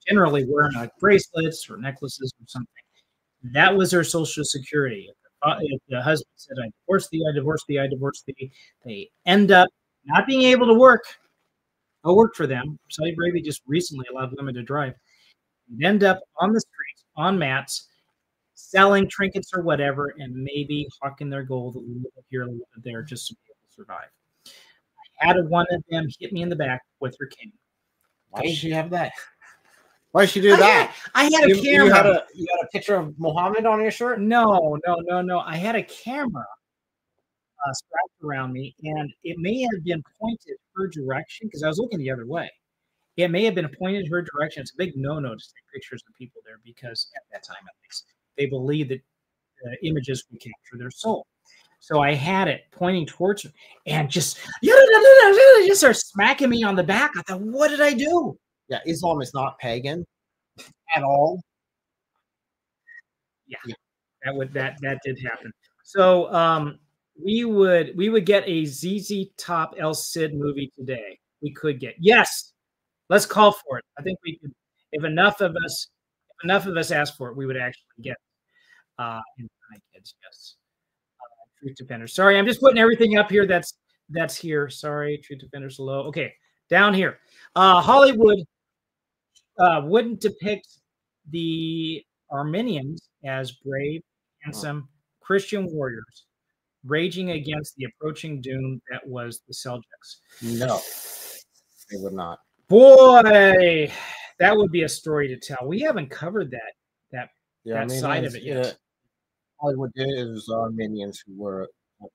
generally wear like bracelets or necklaces or something. That was their social security. If the husband said, I divorce thee, I divorce thee, I divorce thee, they end up not being able to work. No work for them. Saudi Arabia just recently allowed women to drive. You'd end up on the streets, on mats, selling trinkets or whatever, and maybe hawking their gold a little bit here, a little bit there, just to be able to survive. I had one of them hit me in the back with her cane. Why did she have that? Why did she do that? I had a camera. You had a picture of Muhammad on your shirt? No. I had a camera strapped around me, and it may have been pointed her direction because I was looking the other way. It may have been pointed her direction. It's a big no-no to take pictures of people there because at that time, at least, they believed that images would capture their soul. So I had it pointing towards her and just started smacking me on the back. I thought, what did I do? Yeah, Islam is not pagan at all. Yeah. That did happen. So we would get a ZZ Top El Cid movie today. We could get, yes. Let's call for it. I think we could, if enough of us ask for it, we would actually get in Kids. Yes. Truth Defenders. Sorry, I'm just putting everything up here. That's here. Sorry, Truth Defenders low. Okay, down here. Hollywood wouldn't depict the Armenians as brave, handsome Christian warriors raging against the approaching doom that was the Seljuks. No, they would not. Boy, that would be a story to tell. We haven't covered that side of it yet. Hollywood did it was Armenians who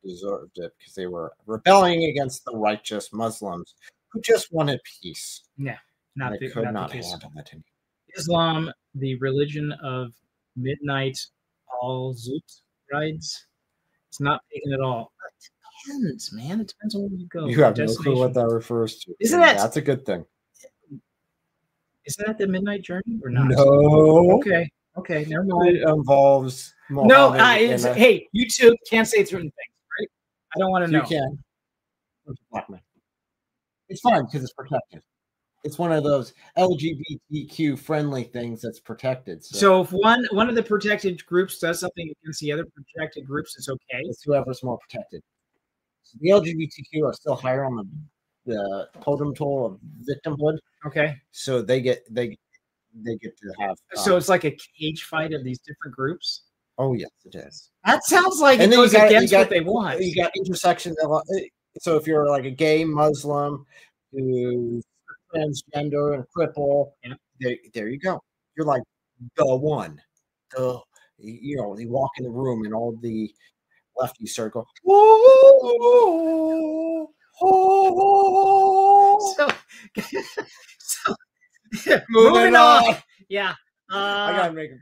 deserved it because they were rebelling against the righteous Muslims who just wanted peace. Yeah, they could not handle it. Islam, the religion of midnight all-zoot rides. It's not pagan at all. It depends, man. It depends on where you go. You have no clue what that refers to. Isn't that? That's a good thing. Isn't that the midnight journey or not? No. Okay. Never mind. It involves no. Hey, YouTube can't say certain things, right? I don't want to know. You can. It's fine because it's protected. It's one of those LGBTQ friendly things that's protected. So if one of the protected groups does something against the other protected groups, it's okay. It's whoever's more protected. So the LGBTQ are still higher on the totem pole of victimhood. Okay. So they get to have. So it's like a cage fight of these different groups. Oh yes, it is. That sounds like it goes against what they want. You got intersection. So if you're like a gay Muslim who's transgender and cripple, there you go. You're like the one. You walk in the room and all the lefties start going. So moving on. Yeah. I gotta make it.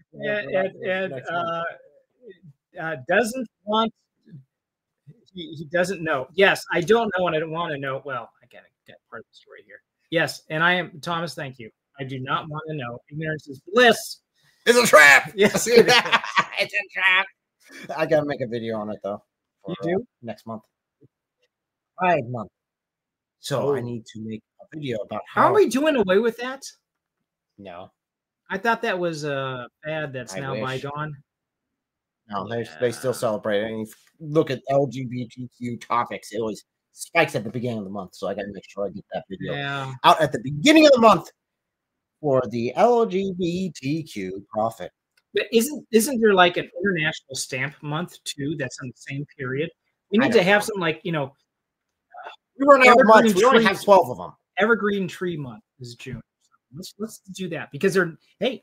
Doesn't want. He doesn't know. Yes, I don't know, and I don't want to know. Well, I gotta get part of the story here. Yes, and I am Thomas. Thank you. I do not want to know. Ignorance is bliss. It's a trap. Yes, it's a trap. I gotta make a video on it though. You do next month. Pride month. So I need to make a video about how. Are we doing away with that? No. I thought that was a fad that's now bygone. No, they still celebrate it. And if you look at LGBTQ topics, it always spikes at the beginning of the month. So I got to make sure I get that video out at the beginning of the month for the LGBTQ prophet. But isn't there like an international stamp month too? That's in the same period. We need to have something like we run out of months. We only have 12 of them. Evergreen Tree Month is June. Let's do that because intersectionality.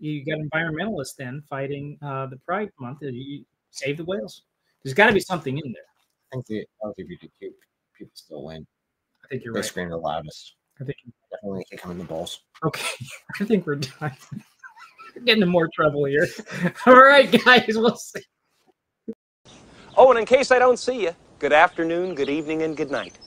You got environmentalists then fighting the Pride Month. You save the whales. There's got to be something in there. I think the LGBTQ people still win. I think you're right. They scream the loudest. I think definitely kick them in the balls. Okay, I think we're done. We're getting in more trouble here. All right, guys, we'll see. Oh, and in case I don't see you, good afternoon, good evening, and good night.